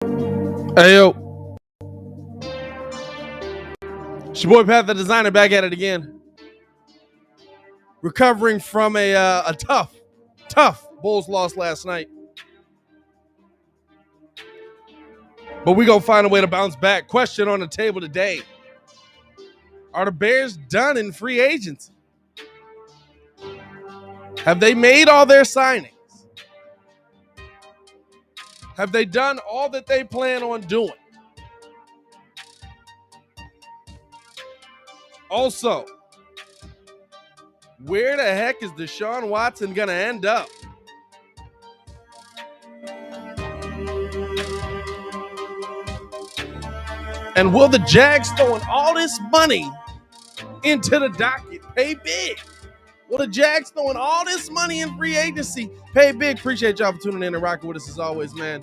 Hey, yo. It's your boy Pat the Designer back at it again. Recovering from a tough Bulls loss last night. But we gonna find a way to bounce back. Question on the table today. Are the Bears done in free agency? Have they made all their signings? Have they done all that they plan on doing? Also, where the heck is Deshaun Watson gonna end up? And will the Jags throwing all this money into the docket pay big? Will the Jags throwing all this money in free agency pay big? Appreciate y'all for tuning in and rocking with us as always, man.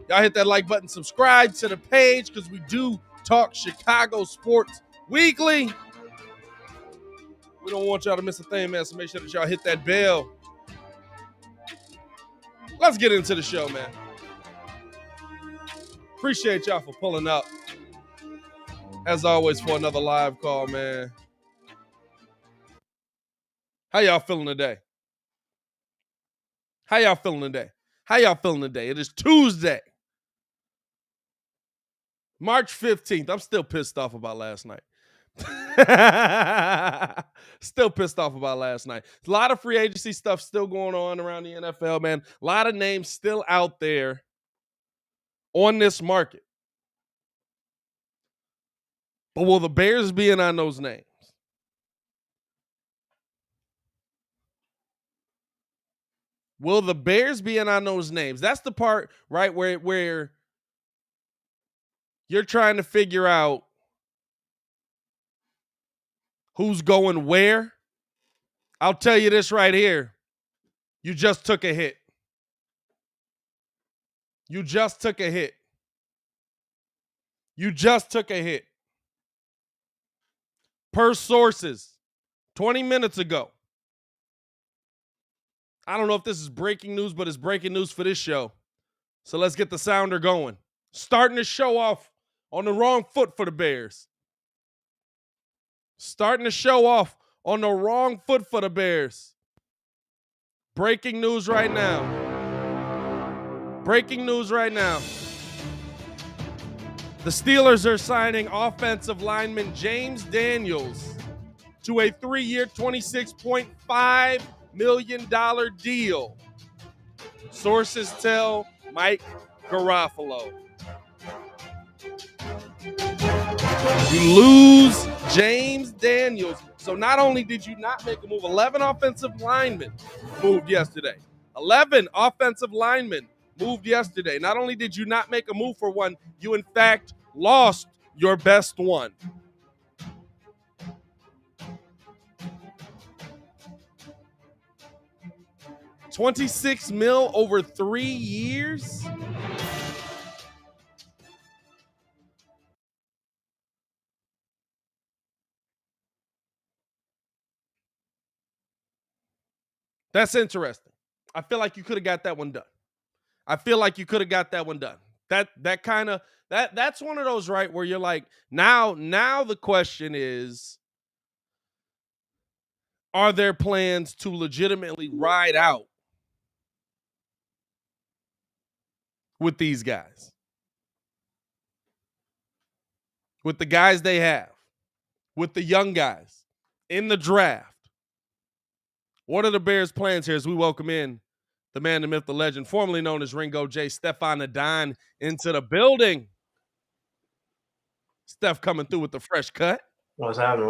Y'all hit that like button, subscribe to the page because we do talk Chicago sports weekly. We don't want y'all to miss a thing, man, so make sure that y'all hit that bell. Let's get into the show, man. Appreciate y'all for pulling up. As always, for another live call, man. How y'all feeling today? How y'all feeling today? How y'all feeling today? It is Tuesday, March 15th. I'm still pissed off about last night. Still pissed off about last night. A lot of free agency stuff still going on around the NFL, man. A lot of names still out there on this market. But will the Bears be in on those names? Will the Bears be in on those names? That's the part, right, where you're trying to figure out who's going where. I'll tell you this right here. You just took a hit. You just took a hit. You just took a hit. Per sources, 20 minutes ago. I don't know if this is breaking news, but it's breaking news for this show. So let's get the sounder going. Starting to show off on the wrong foot for the Bears. Starting to show off on the wrong foot for the Bears. Breaking news right now. Breaking news right now. The Steelers are signing offensive lineman James Daniels to a 3-year, $26.5 million deal. Sources tell Mike Garofalo. You lose James Daniels. So not only did you not make a move, 11 offensive linemen moved yesterday. 11 offensive linemen moved yesterday. Not only did you not make a move for one, you in fact lost your best one. $26 million over 3 years? That's interesting. I feel like you could have got that one done. That's one of those, right, where you're like, now the question is, are there plans to legitimately ride out with these guys? With the guys they have, with the young guys in the draft. What are the Bears' plans here as we welcome in the man, the myth, the legend, formerly known as Ringo J, Stefan Adon, into the building? Steph coming through with the fresh cut. What's happening?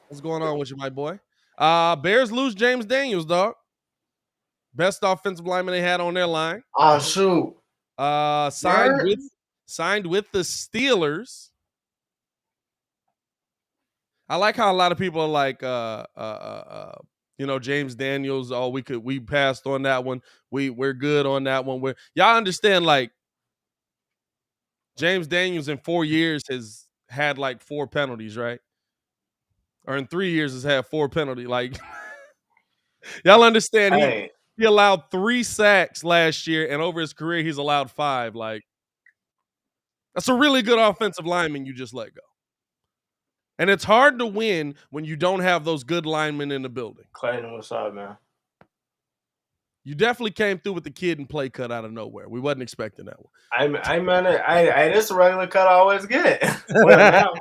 What's going on with you, my boy? Bears lose James Daniels, dog. Best offensive lineman they had on their line. Oh, shoot. Signed with the Steelers. I like how a lot of people are like, James Daniels. Oh, we passed on that one. We're good on that one. Y'all understand, like, James Daniels in 4 years has had like 4 penalties, right? Or in 3 years has had 4 penalties. Like, y'all understand He allowed 3 sacks last year, and over his career, he's allowed 5. Like, that's a really good offensive lineman you just let go. And it's hard to win when you don't have those good linemen in the building. Clayton, what's up, man? You definitely came through with the kid and play cut out of nowhere. We wasn't expecting that one. This a regular cut I always get. Well, now.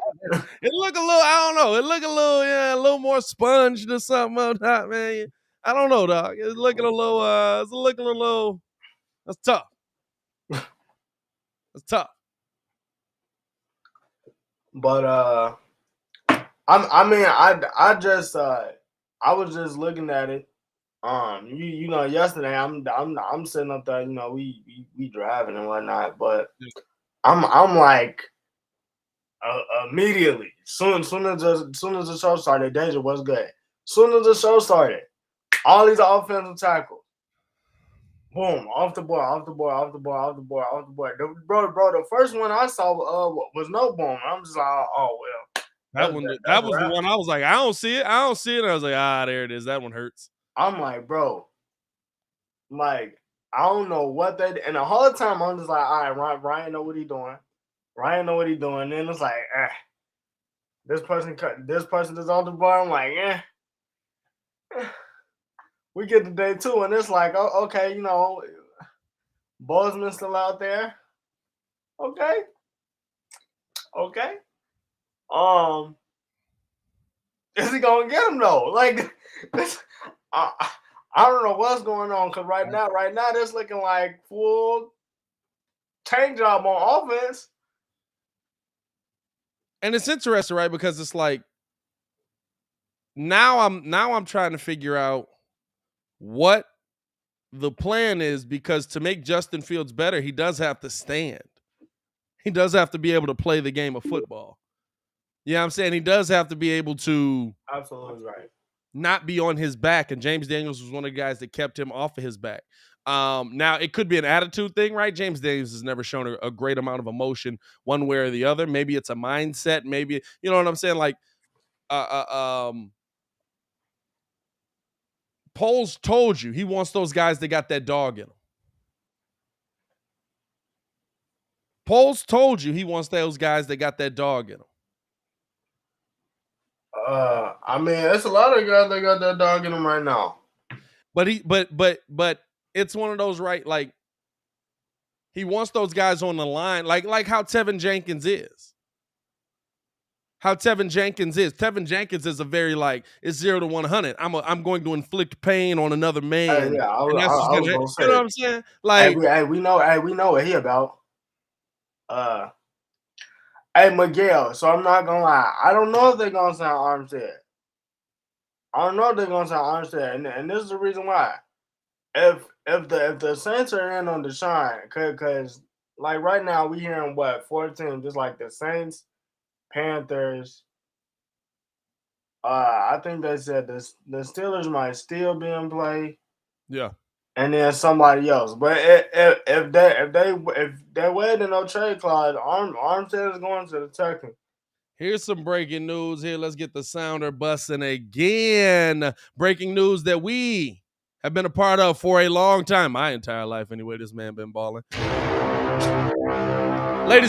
It look a little, I don't know. It look a little, a little more sponged or something on top, man. I don't know, dog. It's looking a little, that's tough. That's tough. But I was just looking at it. Yesterday I'm sitting up there, we driving and whatnot, but I'm like immediately soon as the show started, Deja was good. Soon as the show started, all these offensive tackles, boom, off the board. Bro, the first one I saw was no boom. I'm just like, oh well. That was the one I was like, I don't see it. I was like, there it is. That one hurts. I'm like, bro, like, I don't know what they did. And the whole time I'm just like, all right, Ryan know what he doing. And then it's like, this person is on the bar. I'm like, we get to day 2, and it's like, oh, okay, Bozeman's still out there. Okay. Is he gonna get him though? Like, I don't know what's going on, because right now, it's looking like full tank job on offense. And it's interesting, right? Because it's like now I'm trying to figure out what the plan is, because to make Justin Fields better, he does have to stand. He does have to be able to play the game of football. You know what I'm saying? He does have to be able to absolutely right. Not be on his back. And James Daniels was one of the guys that kept him off of his back. Now, it could be an attitude thing, right? James Daniels has never shown a great amount of emotion one way or the other. Maybe it's a mindset. Maybe, you know what I'm saying? Like, Poles told you he wants those guys that got that dog in them. Poles told you he wants those guys that got that dog in them. I mean, it's a lot of guys that got that dog in them right now. But it's one of those, right? Like, he wants those guys on the line, like how Tevin Jenkins is. Tevin Jenkins is a very, like, it's 0 to 100. I'm going to inflict pain on another man. You know what I'm saying? Like, we know what he about. Hey, Miguel, so I'm not gonna lie. I don't know if they're gonna sign Armstead. And this is the reason why. If the Saints are in on Deshaun, because like right now we hearing 14, just like the Saints, Panthers. I think they said the Steelers might still be in play. Yeah. And then somebody else. But if they're waiting no trade clause, Armstead is going to the Texans. Here's some breaking news here. Let's get the sounder busting again. Breaking news that we have been a part of for a long time. My entire life, anyway. This man been balling. Ladies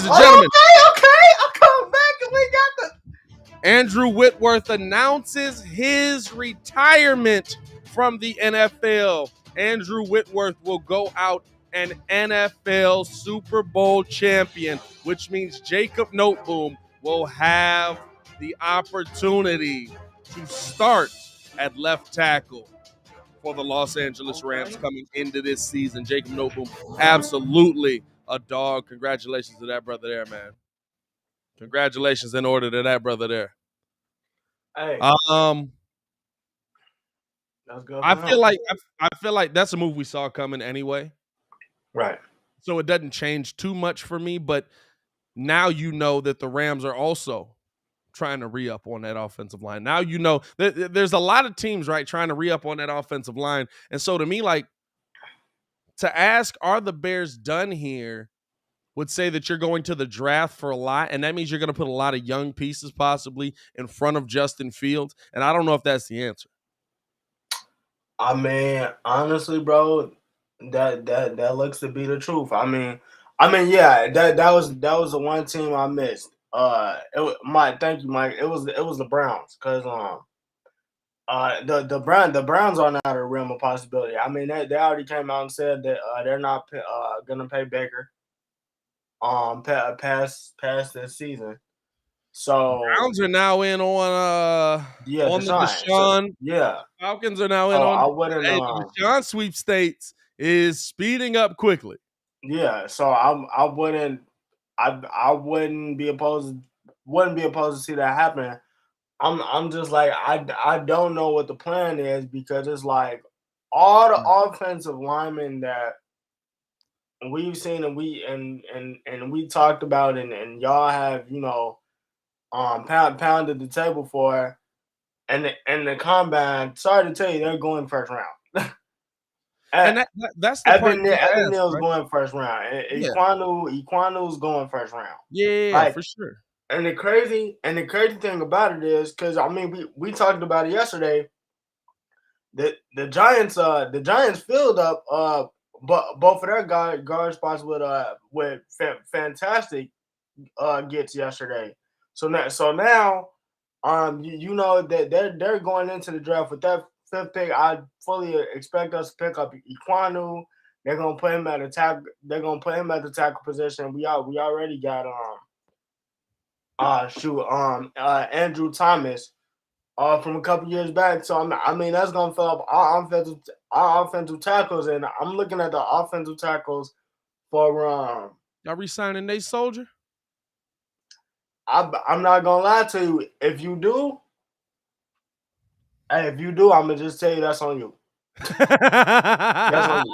and gentlemen. Okay. I'm coming back, and we got the Andrew Whitworth announces his retirement from the NFL. Andrew Whitworth will go out an NFL Super Bowl champion, which means Jacob Noteboom will have the opportunity to start at left tackle for the Los Angeles Rams coming into this season. Jacob Noteboom, absolutely a dog. Congratulations to that brother there, man. Congratulations in order to that brother there. Hey. I feel like that's a move we saw coming anyway. Right. So it doesn't change too much for me, but now you know that the Rams are also trying to re-up on that offensive line. Now you know there's a lot of teams, right, trying to re-up on that offensive line. And so to me, like, to ask, are the Bears done here, would say that you're going to the draft for a lot, and that means you're going to put a lot of young pieces possibly in front of Justin Fields, and I don't know if that's the answer. I mean, honestly, bro, that looks to be the truth. Yeah, that was the one team I missed. Thank you, Mike. It was the Browns, because the Browns are not a realm of possibility. I mean, they already came out and said that they're not gonna pay Baker past this season. So Browns are now in yeah, on the Deshaun. So Deshaun. yeah, Falcons are now in so on I wouldn't hey, the Deshaun sweepstakes is speeding up quickly. yeah. So I wouldn't be opposed to see that happen. I'm just like, I don't know what the plan is, because it's like all the offensive linemen that we've seen, and we talked about, and y'all have, pounded the table for, and the combine. Sorry to tell you, they're going first round. And that's the part you Evan asked, Neal's right? going first round. Yeah. Equanu's going first round. Yeah, Like, for sure. and the crazy thing about it is, because I mean, we talked about it yesterday. The Giants filled up but both of their guard spots with fantastic gets yesterday. So now you know that they're going into the draft with that fifth pick. I fully expect us to pick up Iquanu. They're gonna put him at attack. They're gonna put him at the tackle position. We already got Andrew Thomas from a couple years back. So I mean, that's gonna fill up our offensive tackles, and I'm looking at the offensive tackles for Y'all re-signing Nate Soldier? I'm not gonna lie to you. If you do, I'm gonna just tell you that's on you. That's on you.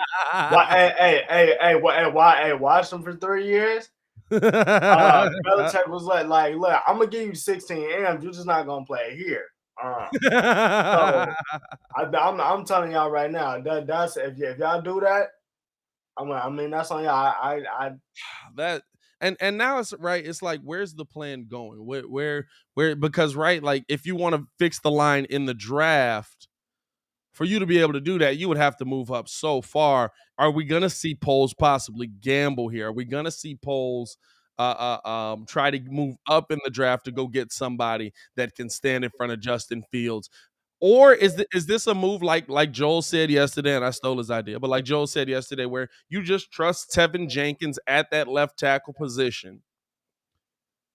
Why? Watch them for 3 years. Belichick was like, look, I'm gonna give you 16 M's. You're just not gonna play here. So I'm telling y'all right now, that's if y'all do that, I mean, that's on y'all. That and now it's right. It's like, where's the plan going? Where because right, like if you want to fix the line in the draft, for you to be able to do that, you would have to move up so far. Are we gonna see polls possibly gamble here? Are we gonna see polls try to move up in the draft to go get somebody that can stand in front of Justin Fields? Or is this a move like Joel said yesterday, and I stole his idea, but like Joel said yesterday, where you just trust Tevin Jenkins at that left tackle position,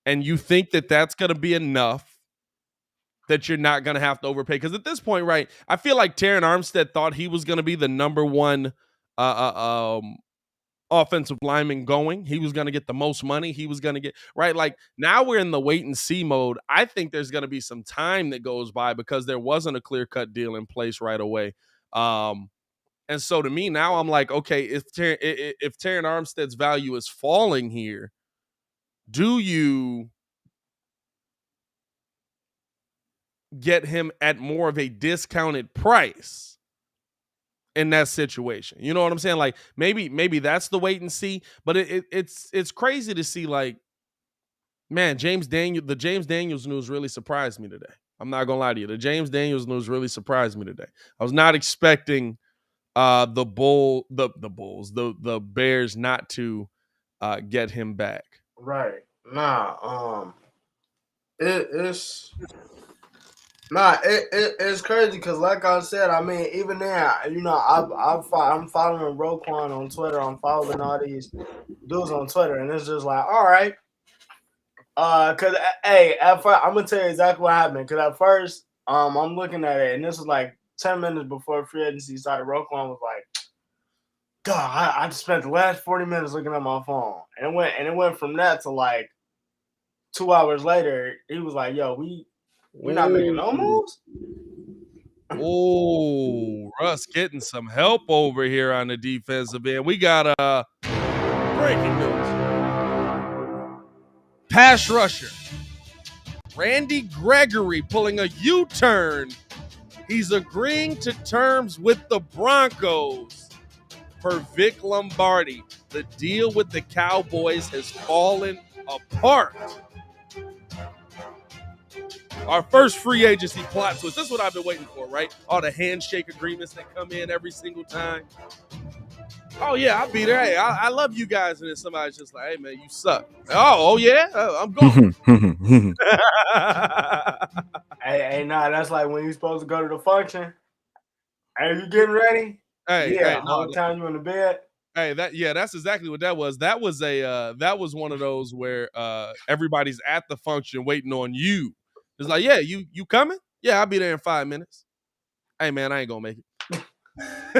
and you think that that's going to be enough, that you're not going to have to overpay? Because at this point, right, I feel like Terran Armstead thought he was going to be the number one offensive lineman going. He was going to get the most money. He was going to get right. Like now we're in the wait and see mode. I think there's going to be some time that goes by because there wasn't a clear cut deal in place right away. And so to me now, I'm like, okay, if Terran Armstead's value is falling here, do you get him at more of a discounted price in that situation? You know what I'm saying? Like maybe that's the wait and see. But it's crazy to see, like, man, the James Daniels news really surprised me today. I'm not gonna lie to you. The James Daniels news really surprised me today. I was not expecting the Bears not to get him back. Right. It's it's crazy, because, like I said, I mean, even now, I'm following Roquan on Twitter. I'm following all these dudes on Twitter, and it's just like, all right. Cause hey, at first, I'm gonna tell you exactly what happened. Cause at first, I'm looking at it, and this was like 10 minutes before free agency started. Roquan was like, "God, I just spent the last 40 minutes looking at my phone," and it went from that to like 2 hours later. He was like, "Yo, we not making no moves." Oh, Russ getting some help over here on the defensive end. We got breaking news. Pass rusher Randy Gregory pulling a U-turn. He's agreeing to terms with the Broncos for Vic Lombardi. The deal with the Cowboys has fallen apart. Our first free agency plot twist. This is what I've been waiting for, right? All the handshake agreements that come in every single time. Oh yeah, I'll be there. Hey, I love you guys, and then somebody's just like, "Hey man, you suck." Oh yeah, I'm gone. Hey, nah, that's like when you're supposed to go to the function. Hey, you getting ready? Hey, Whole no, time you in the bed. hey, that's exactly what that was. That was one of those where everybody's at the function waiting on you. It's like, yeah, you coming? Yeah, I'll be there in 5 minutes. Hey man, I ain't gonna make it.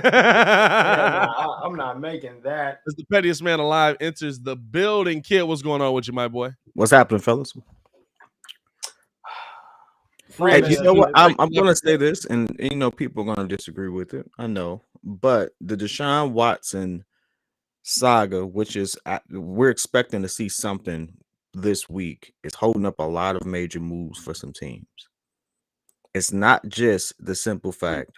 I'm not making that. As the pettiest man alive enters the building, kid, what's going on with you, my boy? What's happening, fellas? Hey, You know what? I'm gonna say this, and you know people are gonna disagree with it. I know, but the Deshaun Watson saga, which is we're expecting to see something this week, is holding up a lot of major moves for some teams. It's not just the simple fact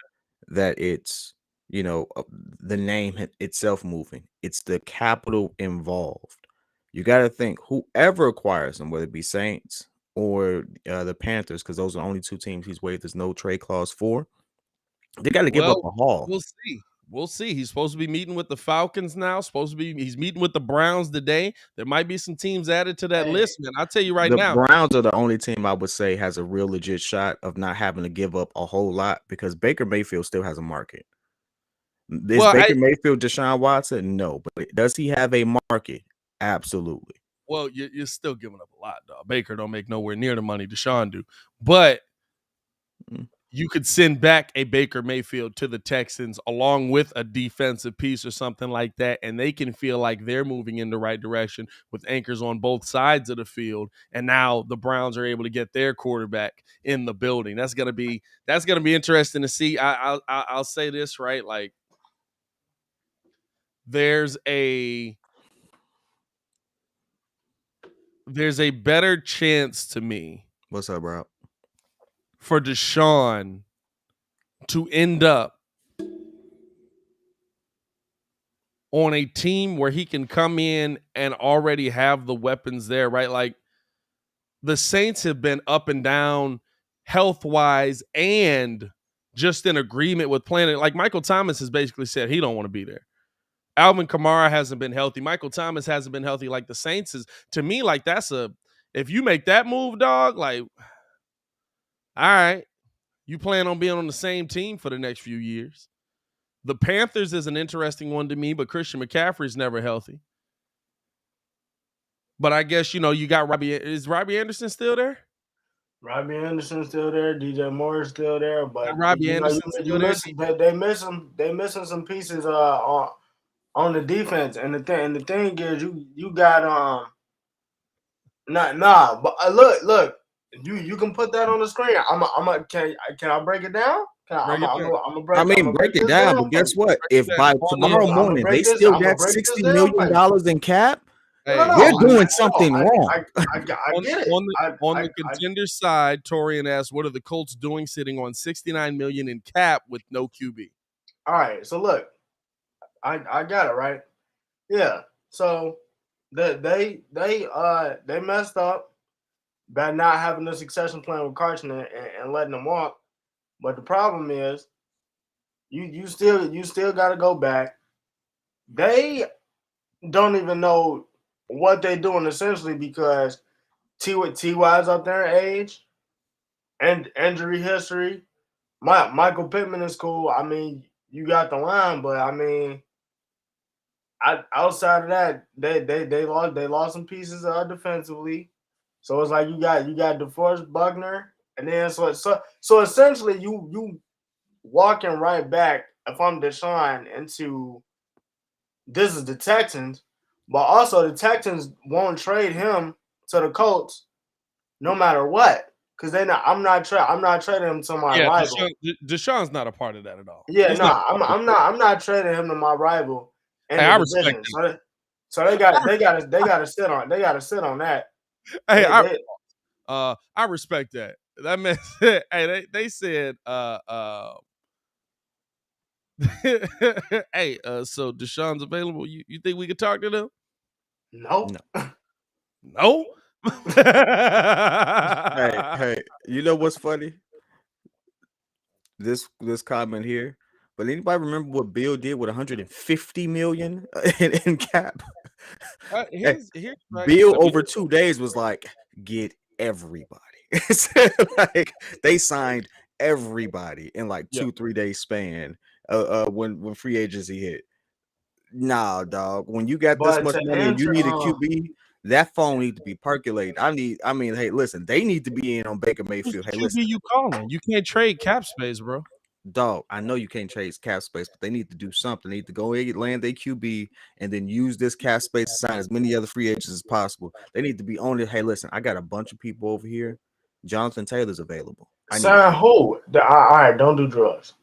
that it's the name itself moving. It's the capital involved. You got to think whoever acquires them, whether it be Saints or the Panthers, because those are the only two teams he's waived there's no trade clause for. They got to give up a haul. We'll see. We'll see. He's supposed to be meeting with the Falcons now. He's meeting with the Browns today. There might be some teams added to that list, man. I'll tell you right now. The Browns are the only team I would say has a real legit shot of not having to give up a whole lot because Baker Mayfield still has a market. Is Baker Mayfield Deshaun Watson? No, but does he have a market? Absolutely. Well, you're still giving up a lot, dog. Baker don't make nowhere near the money Deshaun do, but you could send back a Baker Mayfield to the Texans along with a defensive piece or something like that, and they can feel like they're moving in the right direction with anchors on both sides of the field. And now the Browns are able to get their quarterback in the building. That's gonna be interesting to see. I'll say this, right? Like, there's a better chance to me. What's up, bro? For Deshaun to end up on a team where he can come in and already have the weapons there, right? Like, the Saints have been up and down health-wise and just in agreement with playing. Like, Michael Thomas has basically said he don't want to be there. Alvin Kamara hasn't been healthy. Michael Thomas hasn't been healthy. Like, the Saints is, to me, like, if you make that move, dog, like, all right, you plan on being on the same team for the next few years. The Panthers is an interesting one to me, but Christian McCaffrey's never healthy. But I guess, you got Robbie. Is Robbie Anderson still there? Robbie Anderson's still there. DJ Moore's still there. But Robbie Anderson's still there. They missing some pieces on the defense. And the thing is, you got but look. You can put that on the screen. Can I break it down? Break it down. But guess what? If by tomorrow morning they still got $60 million in cap, we're doing something wrong. I get it. On the contender side, Torian asked, "What are the Colts doing, sitting on $69 million in cap with no QB?" All right. So look, I got it right. Yeah. So they messed up by not having a succession plan with Carson and letting them walk. But the problem is, you still got to go back. They don't even know what they're doing essentially because T.Y.'s up there in age and injury history. Michael Pittman is cool. I mean, you got the line, but I mean, outside of that, they lost some pieces defensively. So it's like you got DeForest Buckner, and then so essentially you walking right back, if I'm Deshaun, into this is the Texans, but also the Texans won't trade him to the Colts no matter what, because I'm not trading him to my rival. Deshaun's not a part of that at all. Yeah, I'm not trading him to my rival. Hey, I respect it. So they got to sit on that. Hey, I respect that. That man said, hey, they said, hey, so Deshaun's available. You think we could talk to them? No. No? Hey, you know what's funny? This comment here. But anybody remember what Bill did with 150 million in cap? Hey, Here's right. Bill Let me. over 2 days was like, get everybody. Like they signed everybody in like Yeah. 2-3 days span. When free agency hit. Nah, dog. When you got this But much to money and you answer, need a QB, that phone needs to be percolated. I mean, hey, listen, they need to be in on Baker Who's Mayfield. the Hey, QB listen, you calling? You can't trade cap space, bro. dog. I know you can't trade cap space, but they need to do something. They need to go and land their QB and then use this cap space to sign as many other free agents as possible. They need to be on it. Hey, listen, I got a bunch of people over here. Jonathan Taylor's available. I need sign who? All right, don't do drugs.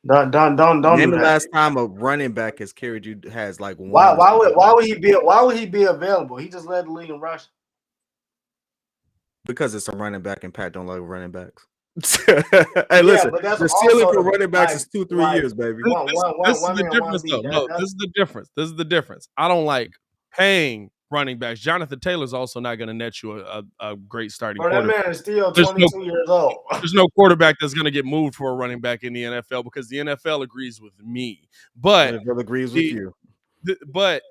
Don't Name do the that. last time a running back has carried you has like Why one. why would he be available? He just led the league in rushing. Because it's a running back and Pat don't like running backs. Hey, listen, but that's the ceiling also for running backs like is 2-3 like years, baby. This is one the man, one difference, though. beat. No, That's this is the difference. This is the difference. I don't like paying running backs. Jonathan Taylor's also not going to net you a great starting bro, that quarterback. man is still There's 22 years old. there's no quarterback that's going to get moved for a running back in the NFL because the NFL agrees with me. But NFL agrees with you. but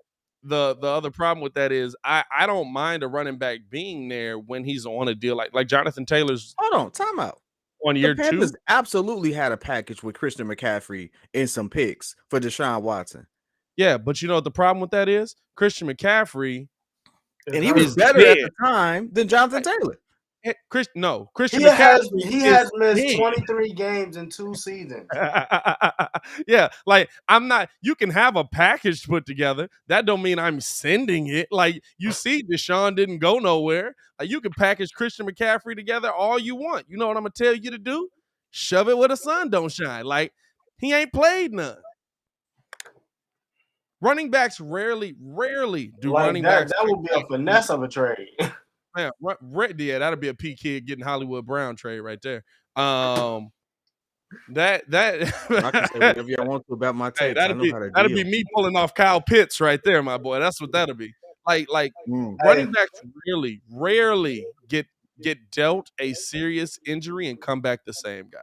the other problem with that is I don't mind a running back being there when he's on a deal like Jonathan Taylor's Hold on, time out. on The year Panthers 2. absolutely had a package with Christian McCaffrey and some picks for Deshaun Watson. Yeah, but you know what the problem with that is? Christian McCaffrey And he was is better at dead. the time than Jonathan Taylor. Christian He McCaffrey has is missed dead. 23 games in 2 seasons. Yeah, like I'm not. You can have a package put together. That don't mean I'm sending it. Like you see, Deshaun didn't go nowhere. Like, you can package Christian McCaffrey together all you want. You know what I'm gonna tell you to do? Shove it where the sun don't shine. Like he ain't played none. Running backs rarely do Like running backs that would be a finesse of a trade. Yeah, yeah, that'll be a P kid getting Hollywood Brown trade right there. That I can say whatever I want to about my hey, takes. I know how to deal. me pulling off Kyle Pitts right there, my boy. That's what that'll be. Like running backs rarely get dealt a serious injury and come back the same guy.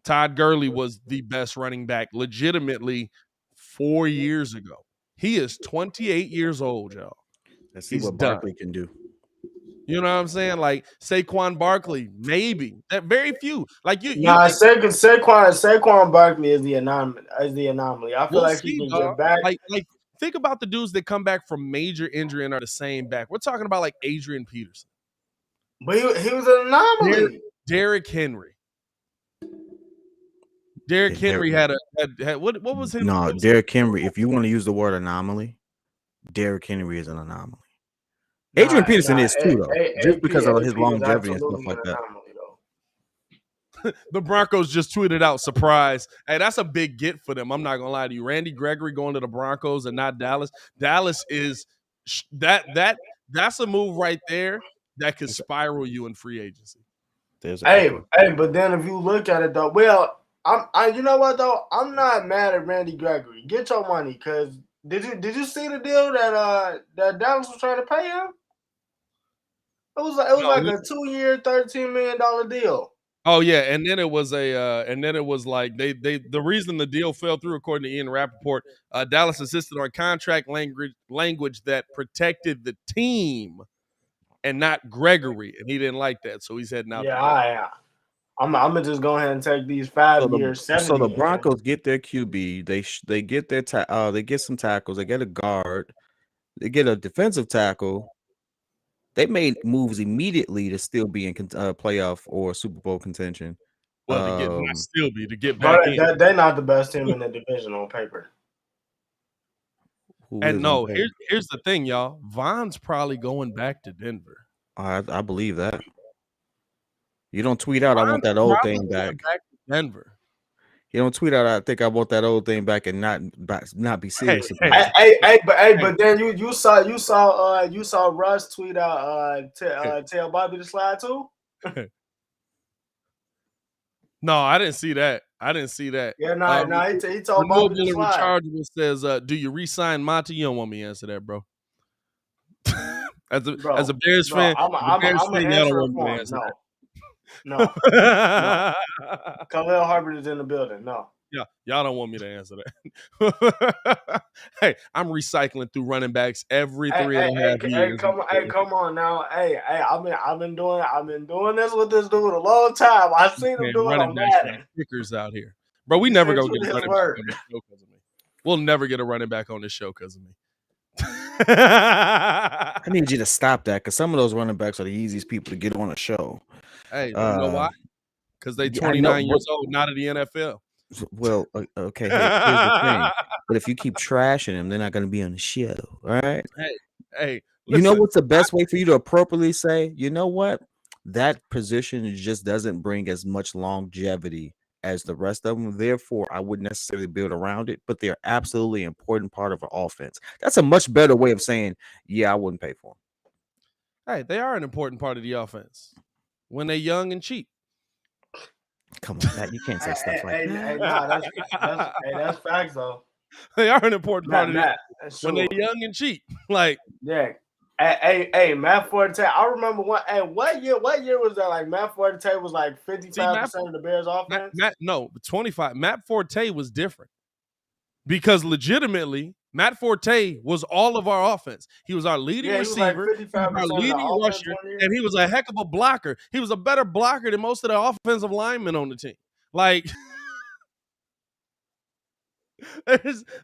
Todd Gurley was the best running back legitimately 4 years ago. He is 28 years old, y'all. Let's see He's what done. Barkley can do. You know what I'm saying? Like Saquon Barkley, maybe. That very few. Like Saquon Barkley is the anomaly. I feel like he can get back. Like think about the dudes that come back from major injury and are the same back. We're talking about like Adrian Peterson. But he was an anomaly. Derrick Henry. Derrick Henry had what was his? No, Derrick Henry. If you want to use the word anomaly, Derrick Henry is an anomaly. Adrian Peterson is too, though, just because of his longevity and stuff like that. The Broncos just tweeted out, surprise. Hey, that's a big get for them. I'm not gonna lie to you. Randy Gregory going to the Broncos and not Dallas. Dallas is that's a move right there that could spiral you in free agency. But then if you look at it though, well, you know what though? I'm not mad at Randy Gregory. Get your money, because did you see the deal that Dallas was trying to pay him? It was like a 2-year, $13 million deal. Oh yeah, and then it was like the reason the deal fell through, according to Ian Rappaport, Dallas insisted on contract language that protected the team and not Gregory, and he didn't like that, so he's heading out. Yeah, I'm gonna just go ahead and take these 5 years. So the Broncos get their QB, they get they get some tackles, they get a guard, they get a defensive tackle. They made moves immediately to still be in playoff or Super Bowl contention. Well, to get back in. They're not the best team in the division on paper. And no, here's the thing, y'all. Von's probably going back to Denver. I believe that. You don't tweet out, I want that old thing back. Back to Denver. You don't tweet out, I think I want that old thing back, and not be serious about it. But then you saw Russ tweet out tell Bobby to slide too. No, I didn't see that. Yeah, he told Bobby to slide. Rechargeable says, "Do you re-sign Monty?" You don't want me to answer that, bro. As a Bro, Bears fan, I'm y'all an don't answer want me to for him. answer No. that. Khalil Herbert is in the building. No. Yeah, y'all don't want me to answer that. Hey, I'm recycling through running backs every 3.5 years. Come on now. Hey, I've been doing this with this dude a long time. I seen him Man, do it running on backs are Madden. kickers out here. Bro, we He never sticks gonna get with a his running back word. on this show because of me. We'll never get a running back on this show because of me. I need you to stop that because some of those running backs are the easiest people to get on a show. Hey, you know why? Because they Yeah, I know, 29 years old, not at the NFL. Well, okay, here's the thing. But if you keep trashing them, they're not going to be on the show. All right. Hey, You know listen, what's the best way for you to appropriately say, you know what? That position just doesn't bring as much longevity as the rest of them. Therefore, I wouldn't necessarily build around it, but they're absolutely an important part of an offense. That's a much better way of saying, yeah, I wouldn't pay for them. Hey, they are an important part of the offense when they're young and cheap. Come on, Matt, you can't say stuff like that. That's facts though. They are an important part of the offense when they're young and cheap. Like, yeah. Hey, Matt Forte. I remember what year was that? Like Matt Forte was like 55% of the Bears offense. No, 25. Matt Forte was different because legitimately Matt Forte was all of our offense. He was our leading receiver, he was like 55% our leading rusher, and he was a heck of a blocker. He was a better blocker than most of the offensive linemen on the team. Like,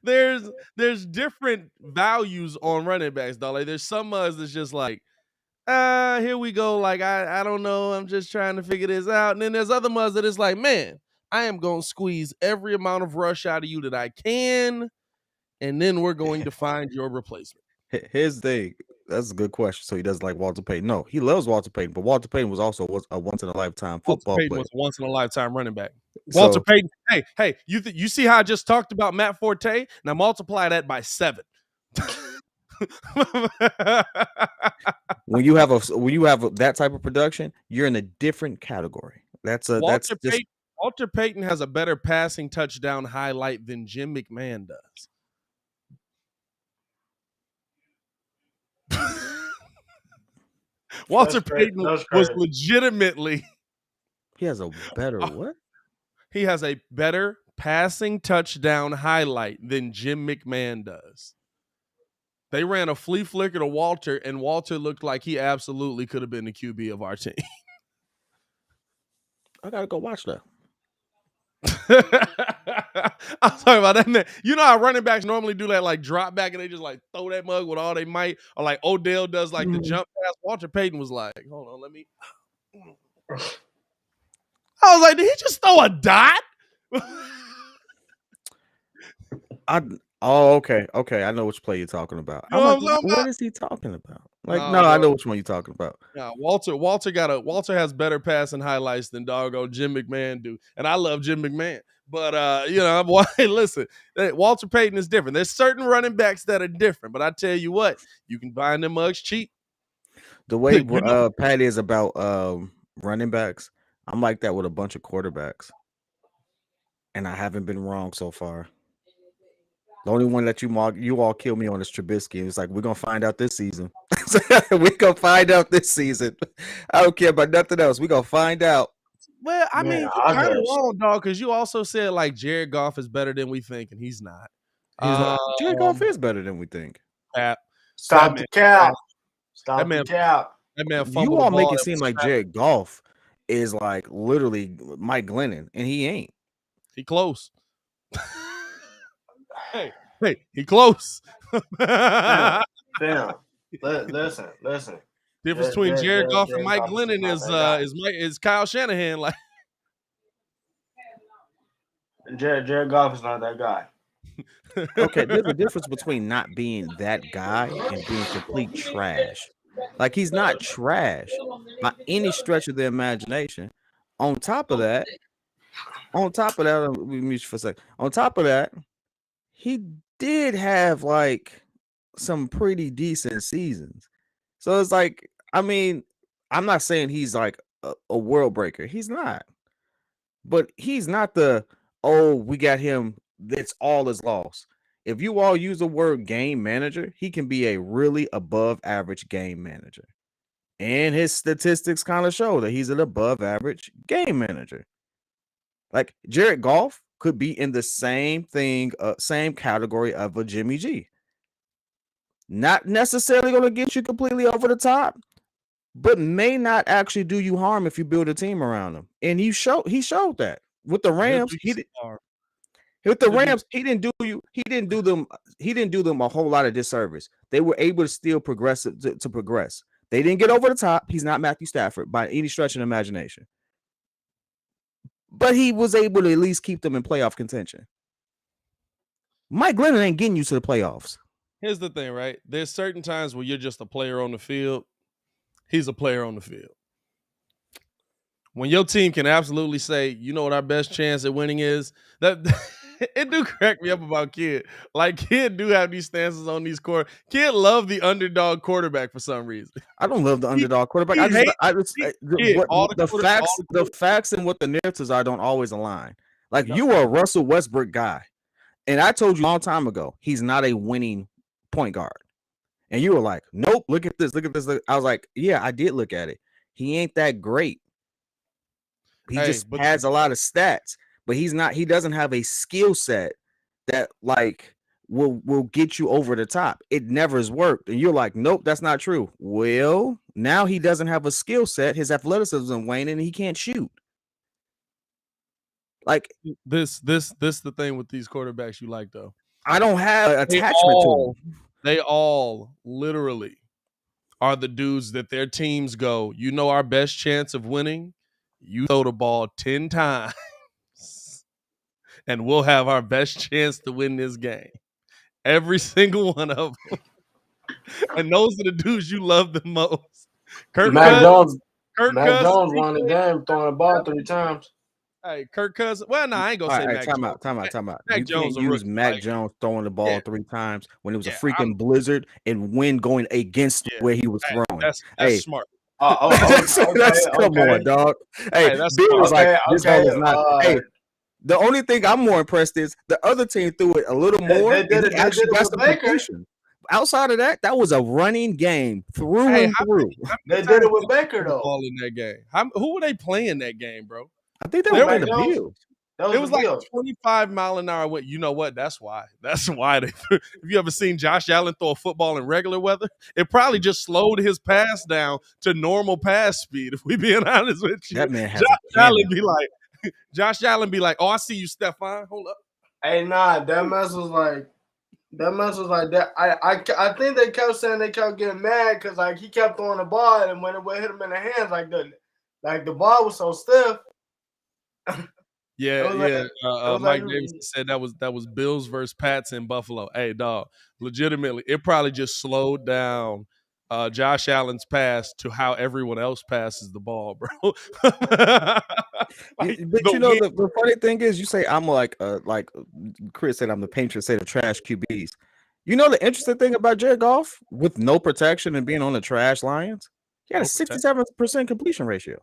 there's different values on running backs, though. Like, there's some of us that's just like, here we go. Like, I don't know. I'm just trying to figure this out. And then there's other muds that it's like, man, I am going to squeeze every amount of rush out of you that I can. And then we're going to find your replacement. Here's the thing. That's a good question. So he doesn't like Walter Payton. No, he loves Walter Payton, but Walter Payton was also a once-in-a-lifetime football Walter Payton player. was a once-in-a-lifetime running back. Walter Payton, hey, you see how I just talked about Matt Forte? Now multiply that by 7. When you have that type of production, you're in a different category. Walter Payton has a better passing touchdown highlight than Jim McMahon does. Walter Payton was legitimately. He has a better what? He has a better passing touchdown highlight than Jim McMahon does. They ran a flea flicker to Walter, and Walter looked like he absolutely could have been the QB of our team. I gotta go watch that. I'm talking about that, man. You know how running backs normally do that, like drop back and they just like throw that mug with all they might, or like Odell does like the jump pass. Walter Payton was like, hold on, let me. I was like, did he just throw a dot? Okay. I know which play you're talking about. What is he talking about? Like, I know which one you're talking about. Yeah, Walter has better passing highlights than doggone Jim McMahon do, and I love Jim McMahon. But hey, listen, Walter Payton is different. There's certain running backs that are different, but I tell you what, you can find them mugs cheap. The way Pat is about running backs, I'm like that with a bunch of quarterbacks, and I haven't been wrong so far. The only one that you all kill me on is Trubisky. It's like, we're going to find out this season. We're going to find out this season. I don't care about nothing else. We're going to find out. Well, I mean, you're kind of wrong, dog, because you also said, like, Jared Goff is better than we think, and he's not. Jared Goff is better than we think. Stop the cap. Stop the cap. That man you all make it seem like Jared Goff is, like, literally Mike Glennon, and he ain't. He close. Hey, he close. Damn. Listen. Difference between Jared Goff and Mike Glennon is Kyle Shanahan. Like, Jared Goff is not that guy. Okay, there's a difference between not being that guy and being complete trash. Like, he's not trash by any stretch of the imagination. On top of that, let me mute you for a second. On top of that, he did have like some pretty decent seasons. So it's like, I mean, I'm not saying he's like a world breaker. He's not. But he's not we got him, that's all is lost. If you all use the word game manager, he can be a really above average game manager. And his statistics kind of show that he's an above average game manager. Like Jared Goff could be in the same category of a Jimmy G. Not necessarily going to get you completely over the top, but may not actually do you harm if you build a team around him. And he showed that with the Rams. He didn't do them a whole lot of disservice. They were able to still progress to progress. They didn't get over the top. He's not Matthew Stafford by any stretch of the imagination. But he was able to at least keep them in playoff contention. Mike Glennon ain't getting you to the playoffs. Here's the thing, right? There's certain times where you're just a player on the field. He's a player on the field. When your team can absolutely say, you know what our best chance at winning is, that it do crack me up about Kid. Like, Kid do have these stances on these court. Kid love the underdog quarterback for some reason. I don't love the underdog quarterback. The facts and what the narratives are don't always align. Like, you are a Russell Westbrook guy. And I told you a long time ago, he's not a winning point guard. And you were like, nope, look at this. I was like, yeah, I did look at it. He ain't that great. He just has a lot of stats, but he doesn't have a skill set that like will get you over the top. It never has worked. And you're like, nope, that's not true. Well, now he doesn't have a skill set. His athleticism is waning and he can't shoot. Like this the thing with these quarterbacks you like though. I don't have an attachment to them. They all literally are the dudes that their teams go, you know our best chance of winning? You throw the ball 10 times and we'll have our best chance to win this game. Every single one of them. And those are the dudes you love the most. Mac Jones won the game throwing the ball 3 times. Hey, Kirk Cousins. Well, no, I ain't gonna say Mac Jones. Time out. Mac Jones can't use Mac Jones throwing the ball 3 times when it was a freaking blizzard and wind going against where he was throwing. That's smart. Come on, dog. Hey, Bill was like, this ball is not. Hey, the only thing I'm more impressed is the other team threw it a little more. They did it with Baker. Outside of that, that was a running game through and through. They did it with Baker though. All in that game. Who were they playing that game, bro? I think they were playing the Bills. It was like 25-mile-an-hour wind. You know what? That's why. That's why they. If you ever seen Josh Allen throw a football in regular weather, it probably just slowed his pass down to normal pass speed. If we being honest with you, that man has Josh Allen be like, "Oh, I see you, Stephon. Hold up." Hey, nah, that mess was like that. I think they kept saying they kept getting mad because like he kept throwing the ball and when it would hit him in the hands like the ball was so stiff. Mike Davis said that was Bills versus Pats in Buffalo. Hey, dog, legitimately, it probably just slowed down Josh Allen's pass to how everyone else passes the ball, bro. But you know, the funny thing is, you say I'm like Chris said, I'm the Patriots say the trash QBs. You know the interesting thing about Jared Goff with no protection and being on the trash Lions, he had a 67% completion ratio.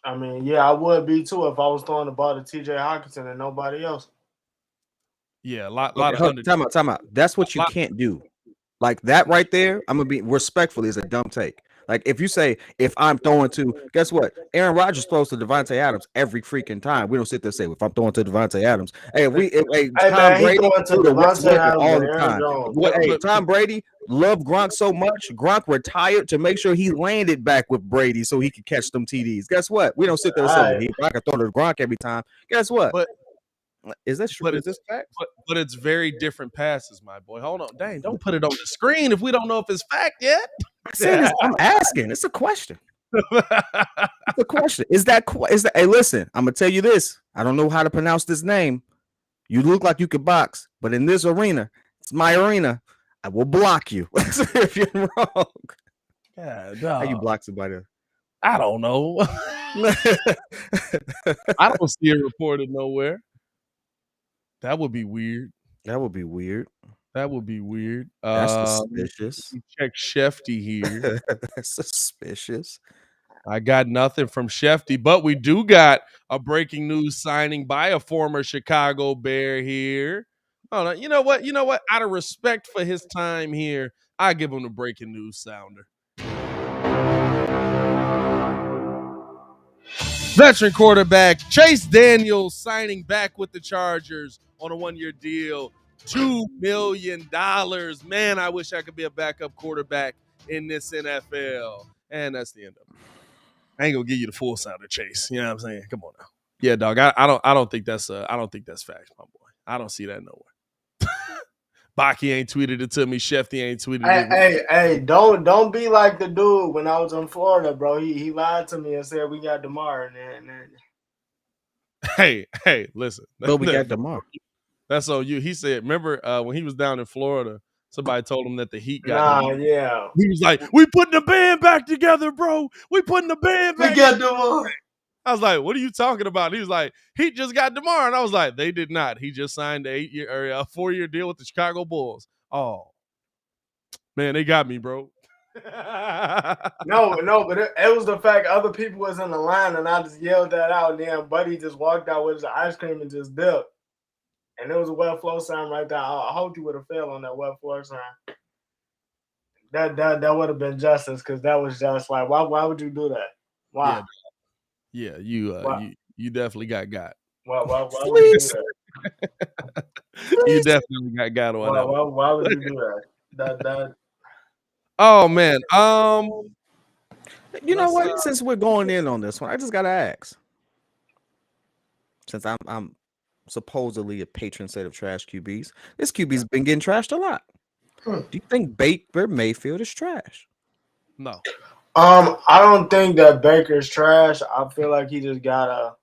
I mean, yeah, I would be too if I was throwing the ball to TJ Hawkinson and nobody else. Yeah, a lot of time out. That's what you can't do. Like that right there, I'm gonna be respectfully is a dumb take. Like if you say if I'm throwing to, guess what? Aaron Rodgers throws to Devontae Adams every freaking time. We don't sit there and say if I'm throwing to Devontae Adams. Tom Brady to the all the time. Tom Brady loved Gronk so much. Gronk retired to make sure he landed back with Brady so he could catch them TDs. Guess what? We don't sit there and say I can throw to Gronk every time. Guess what? But is that true? Is this fact? But it's very different passes, my boy. Hold on, dang! Don't put it on the screen if we don't know if it's fact yet. I'm asking. It's a question. It's a question. Is that? Hey, listen. I'm gonna tell you this. I don't know how to pronounce this name. You look like you could box, but in this arena, it's my arena. I will block you if you're wrong. Yeah, how you block somebody? I don't know. I don't see it reported nowhere. That would be weird. That would be weird. That's suspicious. Check Shefty here. That's suspicious. I got nothing from Shefty, but we do got a breaking news signing by a former Chicago Bear here. Hold on. You know what? Out of respect for his time here, I give him the breaking news sounder. Veteran quarterback Chase Daniels signing back with the Chargers on a 1-year deal, $2 million. Man, I wish I could be a backup quarterback in this NFL. And that's the end of it. I ain't gonna give you the full sounder, Chase. You know what I'm saying? Come on now. Yeah, dog. I don't think that's facts, my boy. I don't see that nowhere. Baki ain't tweeted it to me. Shefty ain't tweeted it. Hey, don't be like the dude when I was in Florida, bro. He lied to me and said we got DeMar. Hey, listen. But we got DeMar. That's on you. He said, remember when he was down in Florida, somebody told him that the Heat got DeMar. Yeah. He was like, we putting the band back together, bro. We putting the band back together. We got DeMar. I was like, what are you talking about? He was like, he just got DeMar. And I was like, they did not. He just signed a 4-year deal with the Chicago Bulls. Oh, man, they got me, bro. No, but it was the fact other people was in the line and I just yelled that out. And then Buddy just walked out with his ice cream and just dipped. And there was a wet flow sign right there. I hope you would have fell on that wet floor sign. That would have been justice because that was just like, why would you do that? Why? Yeah, you definitely got. Why would you do that? You definitely got on that. Why would you do that? Oh man. You know what? Since we're going in on this one, I just gotta ask. Since I'm supposedly a patron saint of trash QBs, this QB's been getting trashed a lot. Do you think Baker Mayfield is trash? No. I don't think that Baker's trash. I feel like he just gotta.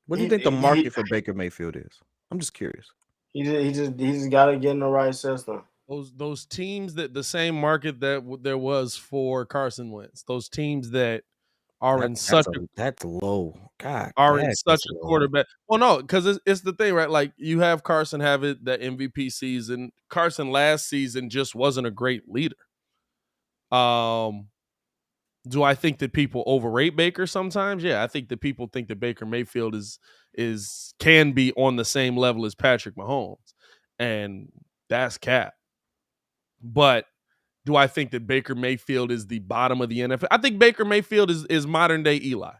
What do you think the market for Baker Mayfield is? I'm just curious. He just gotta get in the right system. Those teams that the same market that there was for Carson Wentz. Those teams that are in such that's low. God, are in such a quarterback. Well, no, because it's the thing, right? Like you have Carson have it that MVP season. Carson last season just wasn't a great leader. Do I think that people overrate Baker sometimes? Yeah, I think that people think that Baker Mayfield can be on the same level as Patrick Mahomes, and that's cap. But do I think that Baker Mayfield is the bottom of the NFL? I think Baker Mayfield is modern day Eli.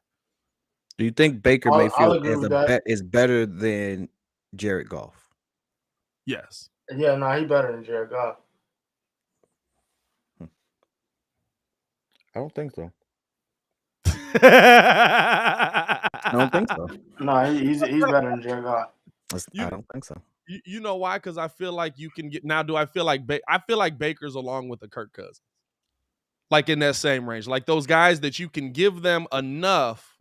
Do you think Baker Mayfield is better than Jared Goff? Yes. Yeah, no, he's better than Jared Goff. I don't think so. I don't think so. No, he's better than Jared Goff. I don't think so. You know why? Because I feel like you can get now. Do I feel like I feel like Baker's along with the Kirk Cousins, like in that same range, like those guys that you can give them enough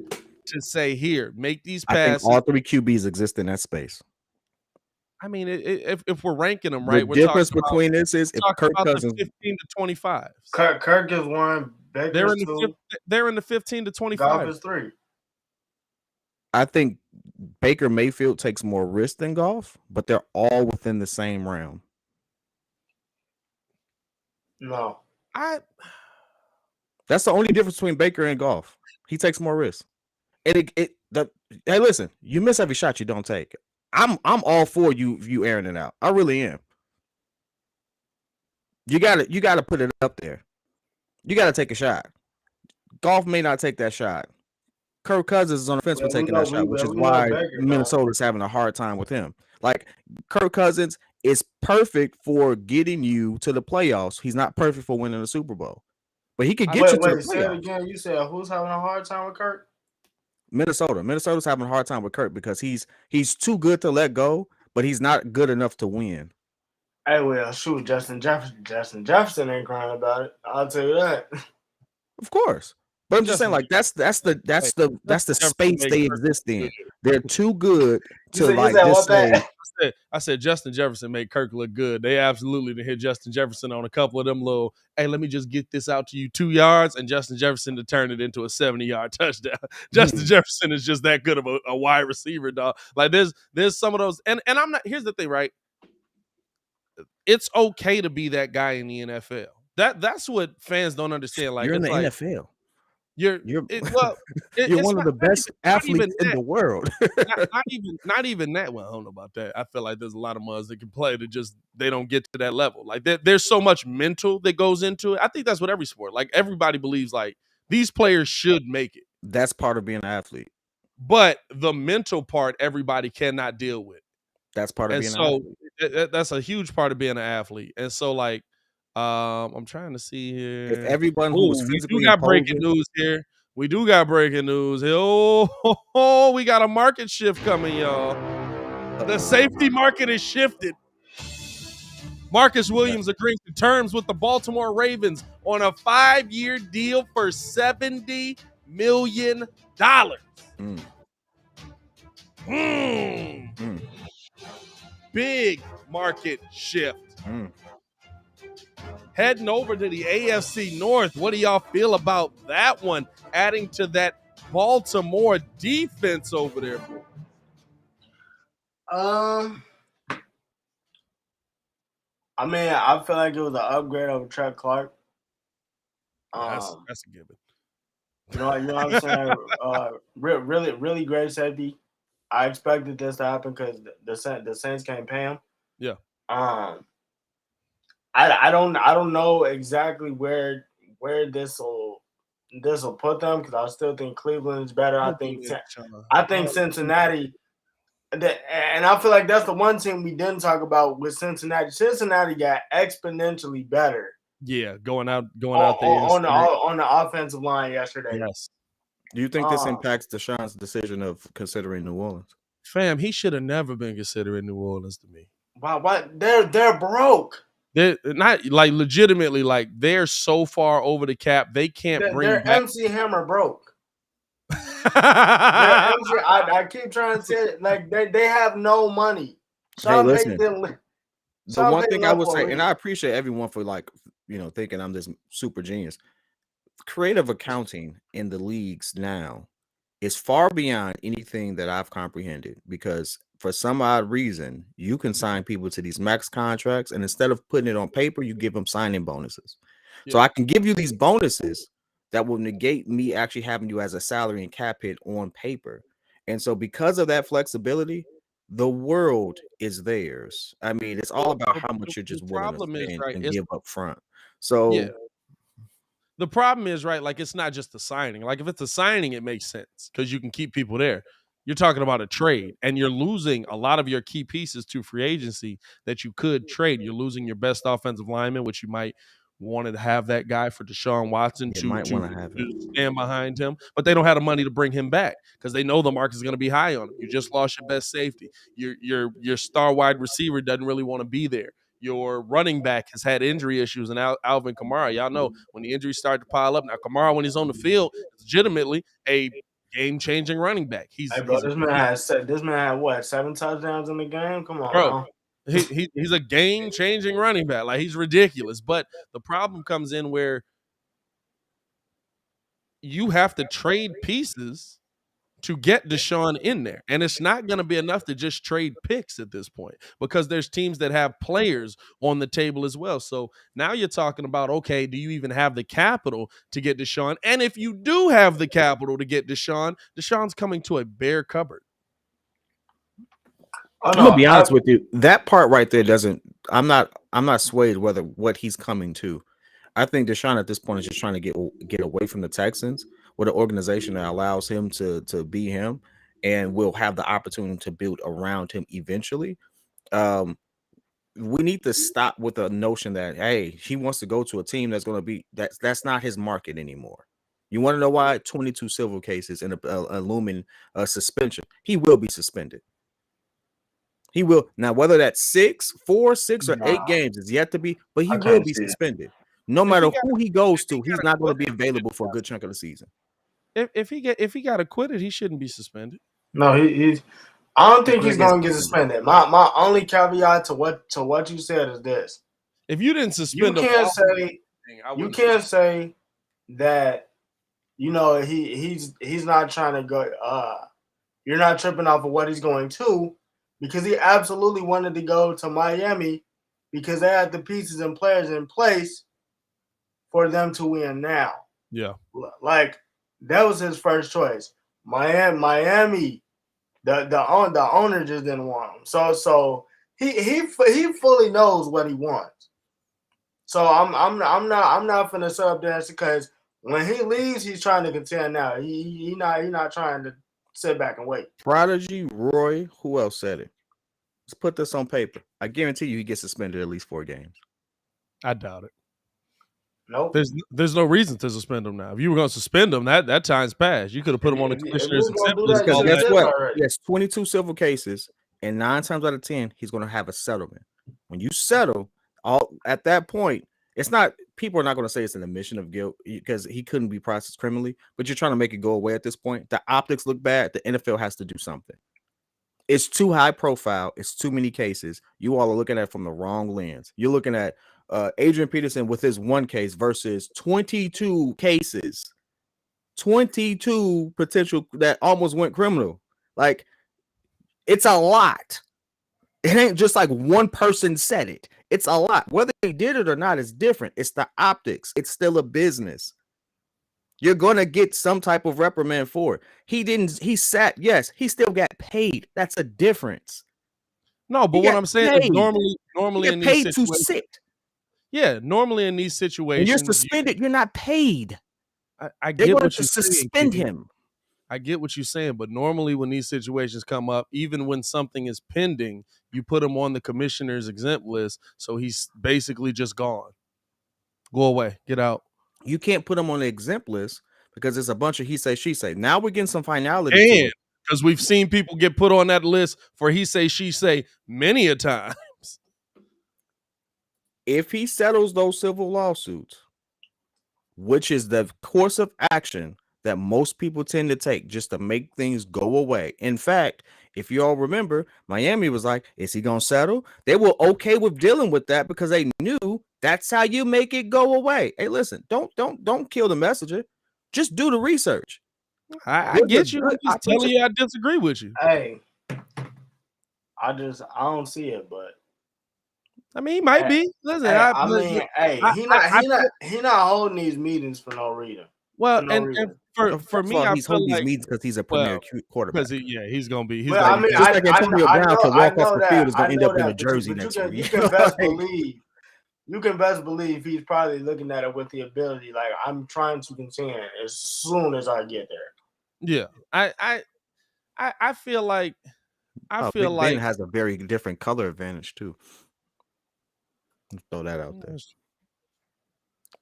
to say, here, make these passes. I think all three QBs exist in that space. I mean, if we're ranking them right, the difference between this is if Kirk Cousins 15 to 25. Kirk is 1. Baker's 2. They're in the 15 to 25. Goff is 3. I think Baker Mayfield takes more risk than Goff, but they're all within the same realm. No, that's the only difference between Baker and Goff. He takes more risk. And hey, listen, you miss every shot you don't take. I'm all for you airing it out. I really am. You gotta put it up there. You gotta take a shot. Goff may not take that shot. Kirk Cousins is on the fence for taking that shot, which is why Minnesota's having a hard time with him. Like Kirk Cousins is perfect for getting you to the playoffs. He's not perfect for winning the Super Bowl, but he could get you to the playoffs. Say it again. You said who's having a hard time with Kirk? Minnesota. Minnesota's having a hard time with Kirk because he's too good to let go, but he's not good enough to win. Hey, well, shoot, Justin Jefferson ain't crying about it. I'll tell you that. Of course. But I'm just saying, like that's the space they exist in. They're too good to just say. I said Justin Jefferson made Kirk look good. They absolutely did hit Justin Jefferson on a couple of them little. Hey, let me just get this out to you 2 yards, and Justin Jefferson to turn it into a 70-yard touchdown. Justin Jefferson is just that good of a wide receiver, dog. Like there's some of those, and I'm not. Here's the thing, right? It's okay to be that guy in the NFL. That's what fans don't understand. Like you're in the like, NFL. You're you're it's one of the best athletes in that. the world. Not even that. Well, I don't know about that. I feel like there's a lot of mugs that can play that just they don't get to that level. Like there's so much mental that goes into it. I think that's what every sport. Like everybody believes like these players should make it, That's part of being an athlete. but the mental part everybody cannot deal with. That's part of And being an so athlete. that's a huge part of being an athlete. And so like I'm trying to see If here. everyone who was Oh, we do physically got breaking imposing, news here. We do got breaking news. Oh, we got a market shift coming, y'all. The safety market is shifted. Marcus Williams agrees to terms with the Baltimore Ravens on a 5-year deal for $70 million. Mm. Big market shift. Mm. Heading over to the AFC North. What do y'all feel about that one? Adding to that Baltimore defense over there. I mean, I feel like it was an upgrade over Trey Clark. That's a given. You know what I'm saying? Really great safety. I expected this to happen because the Saints can't pay him. Yeah. I don't know exactly where this will put them because I still think Cleveland is better. I think Cincinnati. And I feel like that's the one team we didn't talk about with Cincinnati. Cincinnati got exponentially better. Yeah, going out there on the offensive line yesterday. Yes. Do you think this impacts Deshaun's decision of considering New Orleans? Fam, he should have never been considering New Orleans to me. Why? They're broke. They're not like legitimately like they're so far over the cap they can't bring their back. MC Hammer broke. I keep trying to say it, like they have no money. Hey, listen. The one thing I would say, and I appreciate everyone for like thinking I'm this super genius. Creative accounting in the leagues now is far beyond anything that I've comprehended because for some odd reason you can sign people to these max contracts and instead of putting it on paper, you give them signing bonuses. Yeah. So I can give you these bonuses that will negate me actually having you as a salary and cap hit on paper. And so because of that flexibility, the world is theirs. I mean, it's all about how much you're just willing to spend and give up front. So yeah. The problem is, right, like it's not just the signing. Like if it's a signing, it makes sense because you can keep people there. You're talking about a trade, and you're losing a lot of your key pieces to free agency that you could trade. You're losing your best offensive lineman, which you might want to have that guy for Deshaun Watson to stand behind him, but they don't have the money to bring him back because they know the market is going to be high on him. You just lost your best safety. Your star wide receiver doesn't really want to be there. Your running back has had injury issues, and Alvin Kamara. Y'all know when the injuries start to pile up. Now, Kamara, when he's on the field, is legitimately a game-changing running back. This man had what 7 touchdowns in the game? Come on, bro. He's a game-changing running back. Like he's ridiculous. But the problem comes in where you have to trade pieces to get Deshaun in there. And it's not going to be enough to just trade picks at this point because there's teams that have players on the table as well. So now you're talking about, okay, do you even have the capital to get Deshaun? And if you do have the capital to get Deshaun's coming to a bare cupboard. I'm gonna be honest with you. That part right there I'm not swayed whether what he's coming to. I think Deshaun at this point is just trying to get away from the Texans with an organization that allows him to be him and will have the opportunity to build around him eventually. We need to stop with the notion that, hey, he wants to go to a team that's going to be that's not his market anymore. You want to know why? 22 civil cases and a looming suspension. He will be suspended. He will. Now, whether that's 4, 6, or 8 games is yet to be, but he will be suspended. No matter who he goes to, he's not going to be available for a good chunk of the season. If he got acquitted, he shouldn't be suspended. No, he's. I don't think he's going to get suspended. My only caveat to what you said is this: if you didn't suspend, you can't say that he's not trying to go. You're not tripping off of what he's going to because he absolutely wanted to go to Miami because they had the pieces and players in place for them to win now. Yeah. Like, That was his first choice. Miami, the owner just didn't want him. So he fully knows what he wants. So I'm not finna set up there because when he leaves, he's trying to contend now. He not trying to sit back and wait. Prodigy, Roy, who else said it? Let's put this on paper. I guarantee you he gets suspended at least 4 games. I doubt it. Nope. There's no reason to suspend him now. If you were going to suspend him, that time's passed. You could have put him on the commissioner's exempt list. Because guess what? He has 22 civil cases, and 9 times out of 10, he's going to have a settlement. When you settle, at that point, it's not. People are not going to say it's an admission of guilt because he couldn't be processed criminally. But you're trying to make it go away at this point. The optics look bad. The NFL has to do something. It's too high profile. It's too many cases. You all are looking at it from the wrong lens. You're looking at Adrian Peterson with his 1 case versus 22 cases, 22 potential that almost went criminal. Like, it's a lot. It ain't just like one person said it. It's a lot. Whether they did it or not is different. It's the optics. It's still a business. You're going to get some type of reprimand for it. He sat, yes, he still got paid. That's a difference. No, but what I'm saying is normally in these paid situations, to sit. Yeah, normally in these situations, when you're suspended, you're not paid. I get what you're suspend him. I get what you're saying, but normally when these situations come up, even when something is pending, you put him on the commissioner's exempt list, so he's basically just gone. Go away, get out. You can't put him on the exempt list because it's a bunch of he say, she say. Now we're getting some finality. And because we've seen people get put on that list for he say, she say many a time. If he settles those civil lawsuits, which is the course of action that most people tend to take just to make things go away. In fact, if you all remember, Miami was like, is he going to settle? They were okay with dealing with that because they knew that's how you make it go away. Hey, listen, don't kill the messenger. Just do the research. I get you. I'm just telling you I disagree with you. Hey, I don't see it, but I mean, he might be. Listen, he not holding these meetings for no reason. Well, and for me, I he's holding these meetings because he's a premier quarterback. He's gonna be. I mean, just like Antonio Brown can walk off the field, is gonna end up in a jersey next week. You can best believe he's probably looking at it with the ability, like, I'm trying to contend as soon as I get there. Yeah, I feel like Big Ben has a very different color advantage too. Let's throw that out there.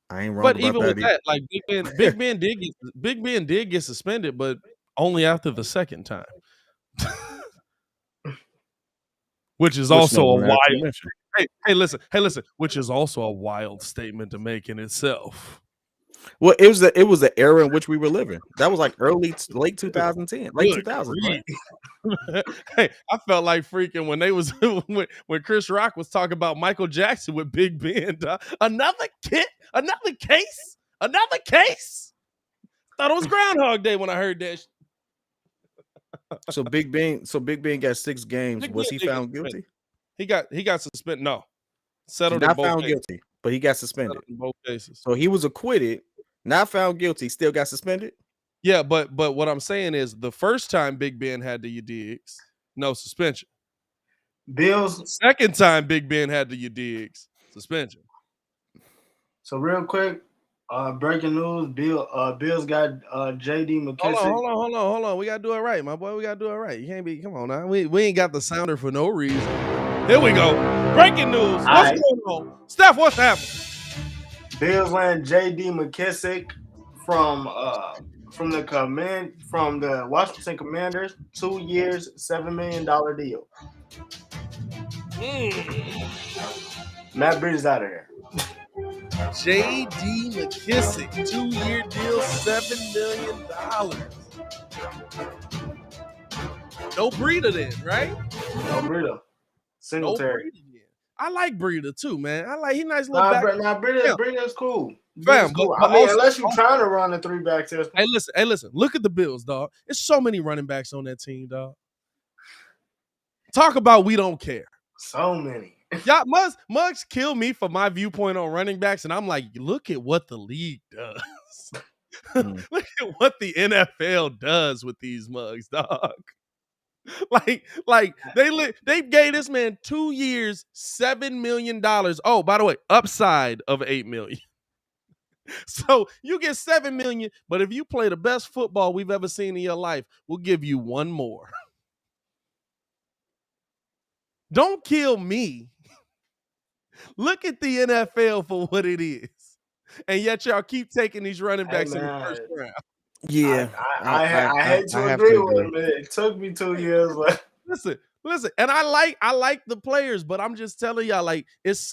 I ain't wrong. But even with that, like Big Ben did get suspended, but only after the second time, which is also a wild. Hey, listen, which is also a wild statement to make in itself. Well, it was the era in which we were living. That was like late 2010, late 2000. Right? Hey, I felt like freaking when they was when Chris Rock was talking about Michael Jackson with Big Ben. Another case. Thought it was Groundhog Day when I heard that. So Big Ben got 6 games. Was he found guilty? He got suspended. No, settled. Not found guilty, but he got suspended in both cases. So he was acquitted, not found guilty, still got suspended. Yeah, but what I'm saying is the first time Big Ben had the digs, no suspension. Bills. Second time Big Ben had the digs, suspension. So real quick, breaking news: Bills got J.D. McKissick. Hold on. We gotta do it right, my boy. We gotta do it right. You can't be. Come on now. We ain't got the sounder for no reason. Here we go. Breaking news. What's going on, Steph? What's happening? Bills land J.D. McKissick from the Washington Commanders, 2 years, $7 million deal. Matt Breeder's out of here. J.D. McKissick, 2-year deal, $7 million. No Breeder then, right? No Breeder. Singletary. I like Breeder too, man. He nice little back. Breeder's cool. Fam, cool. I mean, unless you're trying to run a 3-back system. Hey, listen. Look at the Bills, dog. There's so many running backs on that team, dog. Talk about we don't care. So many. Y'all Muggs kill me for my viewpoint on running backs, and I'm like, look at what the league does. Look at what the NFL does with these mugs, dog. Like they gave this man 2 years, $7 million. Oh, by the way, upside of $8 million. So you get $7 million, but if you play the best football we've ever seen in your life, we'll give you one more. Don't kill me. Look at the NFL for what it is. And yet y'all keep taking these running backs in the first round. Yeah, I hate to agree with him. It took me 2 years. Listen, and I like the players, but I'm just telling y'all, like, it's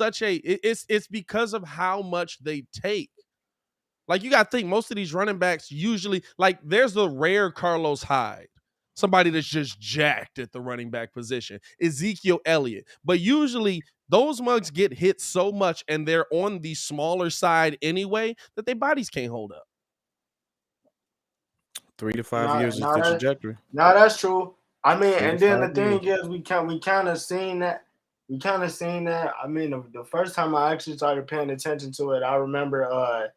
because of how much they take. Like, you got to think most of these running backs usually, like, there's the rare Carlos Hyde, somebody that's just jacked at the running back position, Ezekiel Elliott. But usually those mugs get hit so much and they're on the smaller side anyway that their bodies can't hold up. 3 to 5 years is the trajectory. No, that's true. I mean, and then the thing is, we kind of seen that. I mean, the first time I actually started paying attention to it, I remember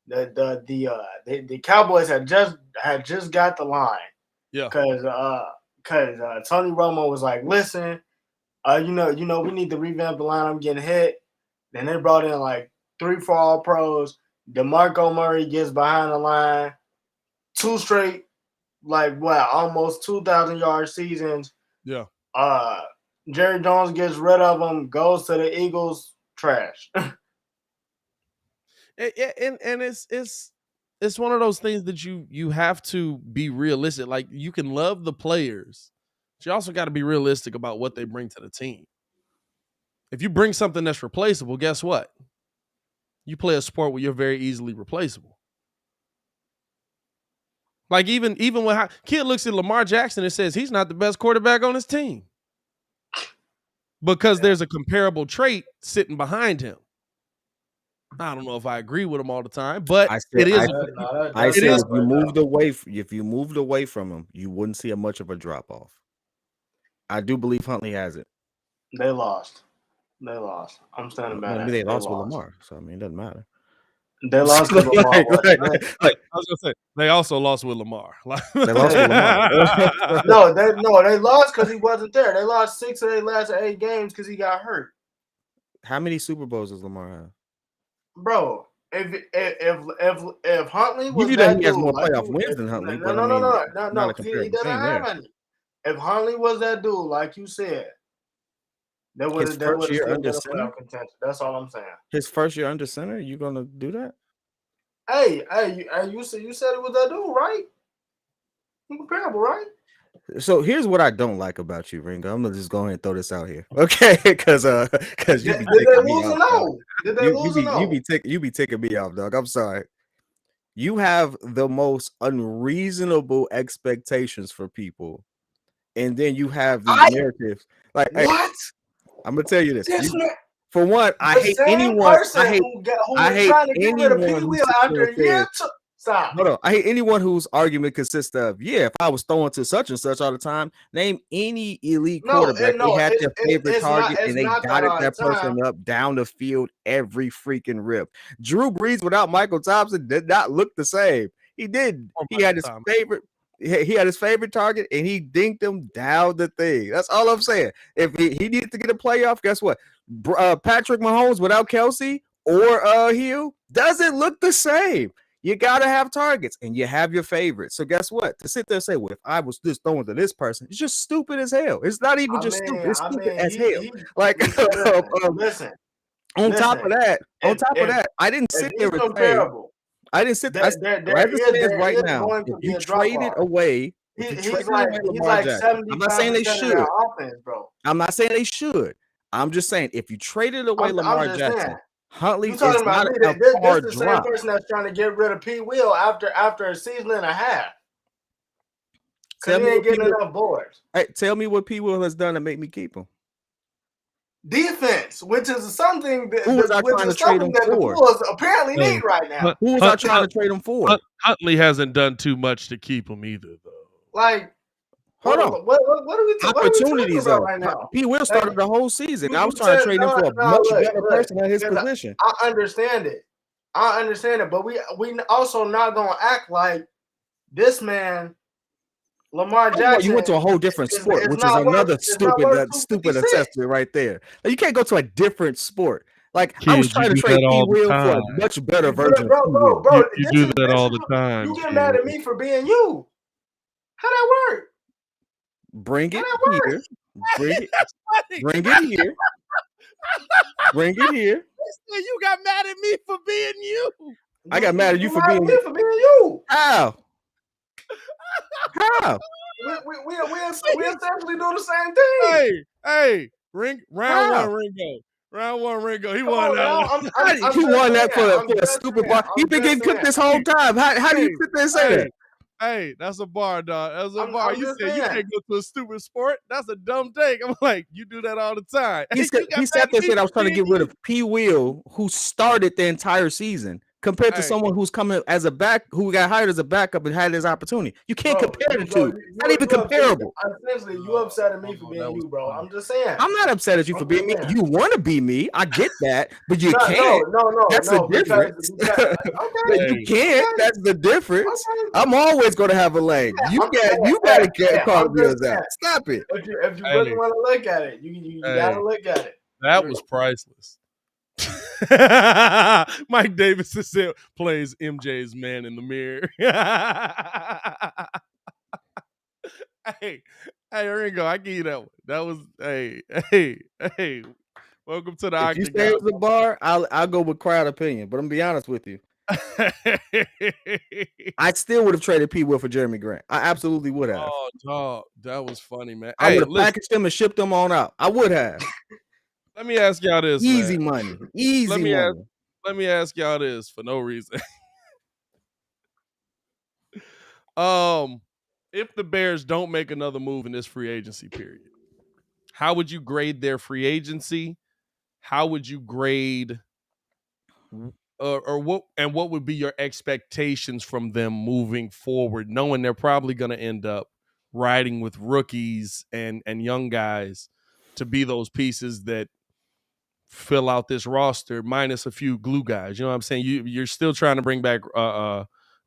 the Cowboys had just got the line. Yeah. Because Tony Romo was like, listen, you know, we need to revamp the line. I'm getting hit. Then they brought in like 3-4 all pros. DeMarco Murray gets behind the line. 2 straight, like what, almost 2,000-yard seasons. Yeah. Jerry Jones gets rid of him, goes to the Eagles, trash. And it's one of those things that you have to be realistic. Like, you can love the players, but you also got to be realistic about what they bring to the team. If you bring something that's replaceable, guess what? You play a sport where you're very easily replaceable. Like, even when kid looks at Lamar Jackson and says he's not the best quarterback on his team because there's a comparable trait sitting behind him. I don't know if I agree with him all the time, but it is. If you moved away from him, you wouldn't see much of a drop off. I do believe Huntley has it. They lost. I'm standing by that. They lost with Lamar, so I mean, it doesn't matter. They lost with Lamar. I was gonna say they also lost with Lamar. They lost with Lamar. No, they lost because he wasn't there. They lost 6 of their last 8 games because he got hurt. How many Super Bowls does Lamar have? Bro, if Huntley was you that he dude, has more playoff wins than Huntley. No, he doesn't have any. If Huntley was that dude, like you said, they would have been a playoff contention. That's all I'm saying. His first year under center, you gonna do that? Hey, you said it was that dude, right? Comparable, right? So here's what I don't like about you, Ringo. I'm gonna just go ahead and throw this out here, okay? Because you be ticking me off. Did they lose or no? You be ticking me off, dog. I'm sorry. You have the most unreasonable expectations for people, and then you have these narratives. Like, what? Hey, I'm gonna tell you this. For one, I hate anyone. I hate anyone who after a year. Stop. Hold on. I hate anyone whose argument consists of, if I was throwing to such and such all the time, name any elite quarterback. They had their favorite target and they dotted that person up down the field every freaking rip. Drew Brees without Michael Thompson did not look the same. He did. He had his favorite. He had his favorite target and he dinked him down the thing. That's all I'm saying. If he needs to get a playoff, guess what? Patrick Mahomes without Kelsey or Hill doesn't look the same. You got to have targets and you have your favorites. So guess what? To sit there and say, well, if I was just throwing to this person, it's just stupid as hell. It's not even stupid. It's stupid as hell. Listen. On top of that, I didn't sit there and say, I didn't sit there. As it stands right now, if you traded away, he's like 70%. I'm not saying they should. Offense, bro. I'm not saying they should. I'm just saying if you traded away Lamar Jackson, Huntley is not a hard drop. This is the same person that's trying to get rid of P. Will after a season and a half. Because he ain't getting enough boards. Hey, tell me what P. Will has done to make me keep him. Defense, which is something that the Bulls apparently need right now. Who was I trying to trade him for? Huntley hasn't done too much to keep him either, though. Like, hold on. What are we opportunities about right now? P. Will started the whole season. I was trying to trade him for a much better person at his position. I understand it. I understand it, but we also not gonna act like this man, Lamar Jackson. You went to a whole different sport, which is another stupid assessment right there. Like, you can't go to a different sport. Like, Kids, I was trying to trade P. Will for a much better version of P. Will. Bro, you do that all the time. You get mad at me for being you. How that work? Bring it here. Bring it here. Bring it here. You got mad at me for being you. I got mad at you for being you. How? How? We essentially do the same thing. Hey, round one, Ringo. He won that one. He won that for a stupid bar. He been getting cooked this whole time. How do you sit there and say that? Hey, that's a bar, dog. That's a bar. You said you can't go to a stupid sport. That's a dumb take. I'm like, you do that all the time. He sat there and said I was trying to get rid of P. Will, who started the entire season, compared to someone who's coming as a who got hired as a backup and had his opportunity. You can't compare the two. Not even comparable. Essentially, you upset at me for being you, bro. I'm just saying. I'm not upset at you for being me. You want to be me. I get that, but you can't. No. That's the difference. You can't. That's the difference. I'm always going to have a lane. You got to get call wheels out. Stop it. If you really want to look at it, you got to look at it. That was priceless. Mike Davis plays MJ's man in the mirror. Hey, Ringo, I give you that one. That was hey. Welcome to the Octagon. If you say it was a bar, I'll go with crowd opinion. But I'm gonna be honest with you. I still would have traded P. Will for Jeremy Grant. I absolutely would have. Oh, dog, that was funny, man. I would have packaged them and shipped them on out. I would have. Let me ask y'all this. Easy man. money. Easy money. Let me ask y'all this for no reason. If the Bears don't make another move in this free agency period, how would you grade their free agency? How would you grade what would be your expectations from them moving forward, knowing they're probably going to end up riding with rookies and young guys to be those pieces that fill out this roster minus a few glue guys. You know what I'm saying? You're still trying to bring back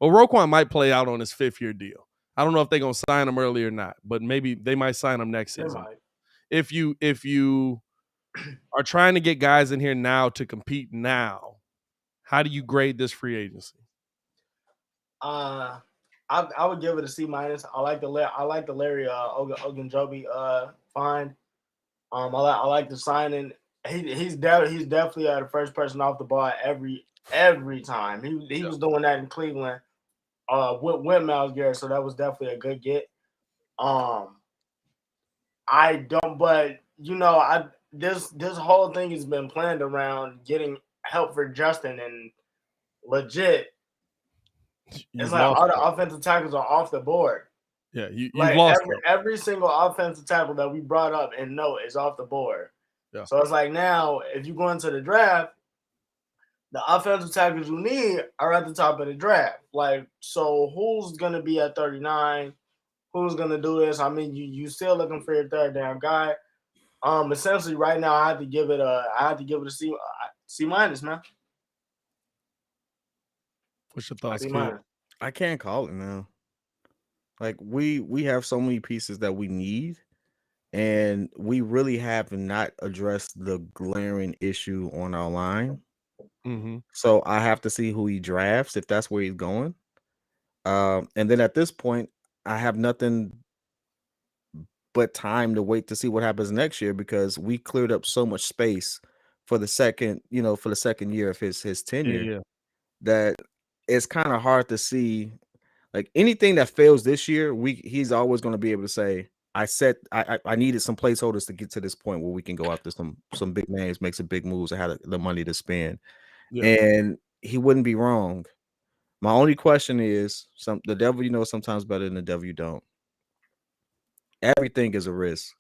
Roquan might play out on his 5th-year deal. I don't know if they're going to sign him early or not, but maybe they might sign him next season. If you are trying to get guys in here now to compete now, how do you grade this free agency? I would give it a C-. I like the Larry Ogunjobi find. I like the signing. He's definitely the first person off the ball every time. He was doing that in Cleveland with Myles Garrett, so that was definitely a good get. This whole thing has been planned around getting help for Justin, and legit, it's like all the offensive tackles are off the board. Yeah, you like lost every single offensive tackle that we brought up and note is off the board. Yeah. So it's like now, if you go into the draft, the offensive tackles you need are at the top of the draft. Like, so who's gonna be at 39? Who's gonna do this? I mean, you still looking for your third down guy. Essentially, right now, I had to give it a C-, man. What's your thoughts? I can't call it now. Like, we have so many pieces that we need, and we really have not addressed the glaring issue on our line. Mm-hmm. So I have to see who he drafts, if that's where he's going. And then at this point, I have nothing but time to wait to see what happens next year, because we cleared up so much space for the second year of his tenure, that it's kind of hard to see. Like, anything that fails this year, he's always going to be able to say, I needed some placeholders to get to this point where we can go after some big names, make some big moves, and have the money to spend. Yeah. And he wouldn't be wrong. My only question is, the devil sometimes better than the devil you don't. Everything is a risk.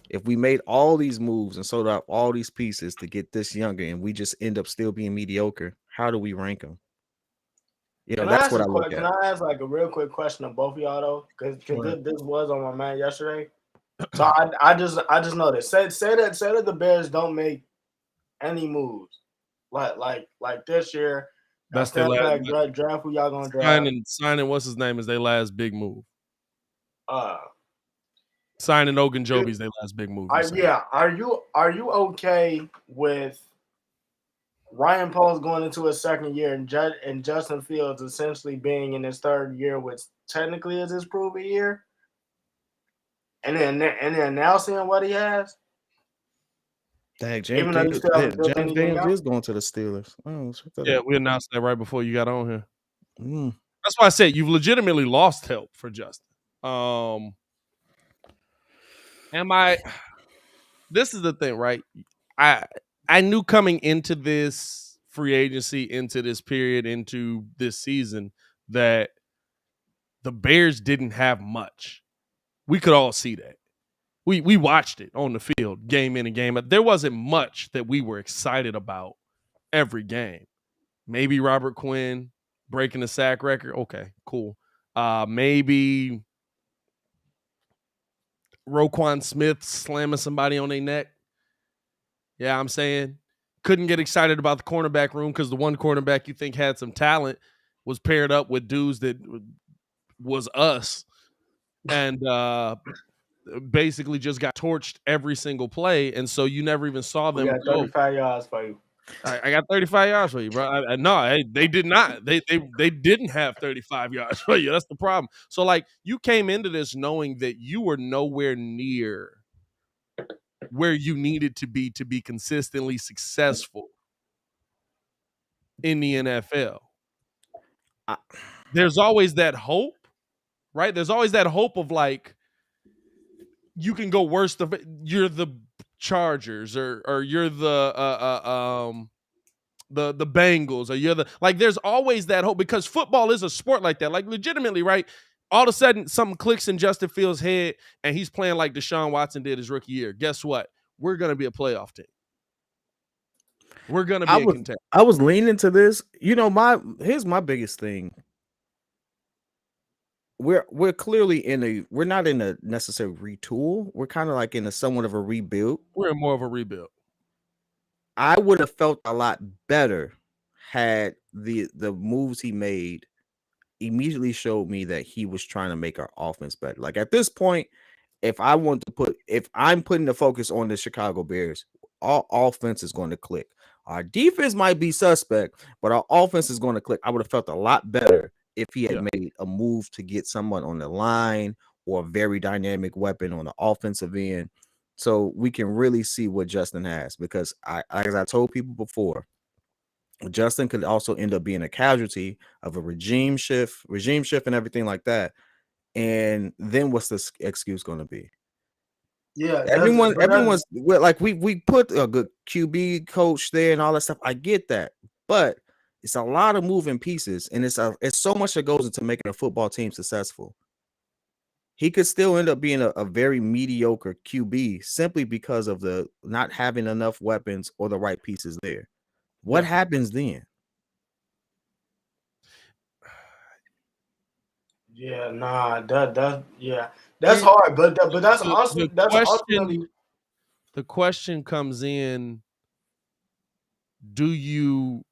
If we made all these moves and sold out all these pieces to get this younger, and we just end up still being mediocre, how do we rank them? That's what I look at. Can I ask like a real quick question of both of y'all though? Because this was on my mind yesterday. So I just noticed. Say that the Bears don't make any moves like this year. That's their stand last back, draft who y'all gonna draft. signing. What's his name? Is their last big move? Uh, Signing Ogunjobi is their last big move. yeah. Are you okay with Ryan Poles going into his second year and Justin Fields essentially being in his third year, which technically is his proven year, and then now seeing what he has? Dang, Even though you still haven't built James anything Daniels out? is going to the Steelers. Oh, Yeah, we announced that right before you got on here. Mm. That's why I said you've legitimately lost help for Justin. This is the thing, right? I knew coming into this free agency, into this period, into this season, that the Bears didn't have much. We could all see that. We watched it on the field, game in and game out. There wasn't much that we were excited about every game. Maybe Robert Quinn breaking the sack record. Okay, cool. Maybe Roquan Smith slamming somebody on their neck. Yeah, I'm saying. Couldn't get excited about the cornerback room because the one cornerback you think had some talent was paired up with dudes that was us. And basically just got torched every single play, and so you never even saw them We got 35 yards for you. I got 35 yards for you, bro. They did not. They didn't have 35 yards for you. That's the problem. So, like, you came into this knowing that you were nowhere near where you needed to be consistently successful in the NFL. There's always that hope, right? There's always that hope of, like, you can go worse. You're the Chargers, or you're the Bengals, or you're the, like, there's always that hope because football is a sport like that. Like, legitimately, right? All of a sudden, something clicks in Justin Fields' head, and he's playing like Deshaun Watson did his rookie year. Guess what? We're gonna be a playoff team. We're gonna be a contender. I was leaning to this. You know, here's my biggest thing. We're clearly we're not in a necessary retool. We're kind of like in a somewhat of a rebuild. We're in more of a rebuild. I would have felt a lot better had the moves he made immediately showed me that he was trying to make our offense better. Like, at this point, if I'm putting the focus on the Chicago Bears, our offense is going to click. Our defense might be suspect, but our offense is going to click. I would have felt a lot better if he had made a move to get someone on the line or a very dynamic weapon on the offensive end, so we can really see what Justin has. Because as I told people before, Justin could also end up being a casualty of a regime shift and everything like that. And then what's the excuse going to be? Yeah, everyone's like, we put a good QB coach there and all that stuff. I get that, but it's a lot of moving pieces, and it's so much that goes into making a football team successful. He could still end up being a very mediocre QB simply because of the not having enough weapons or the right pieces there. What happens then? Yeah, nah, that's hard, but that's also ultimately the question comes in. Do you,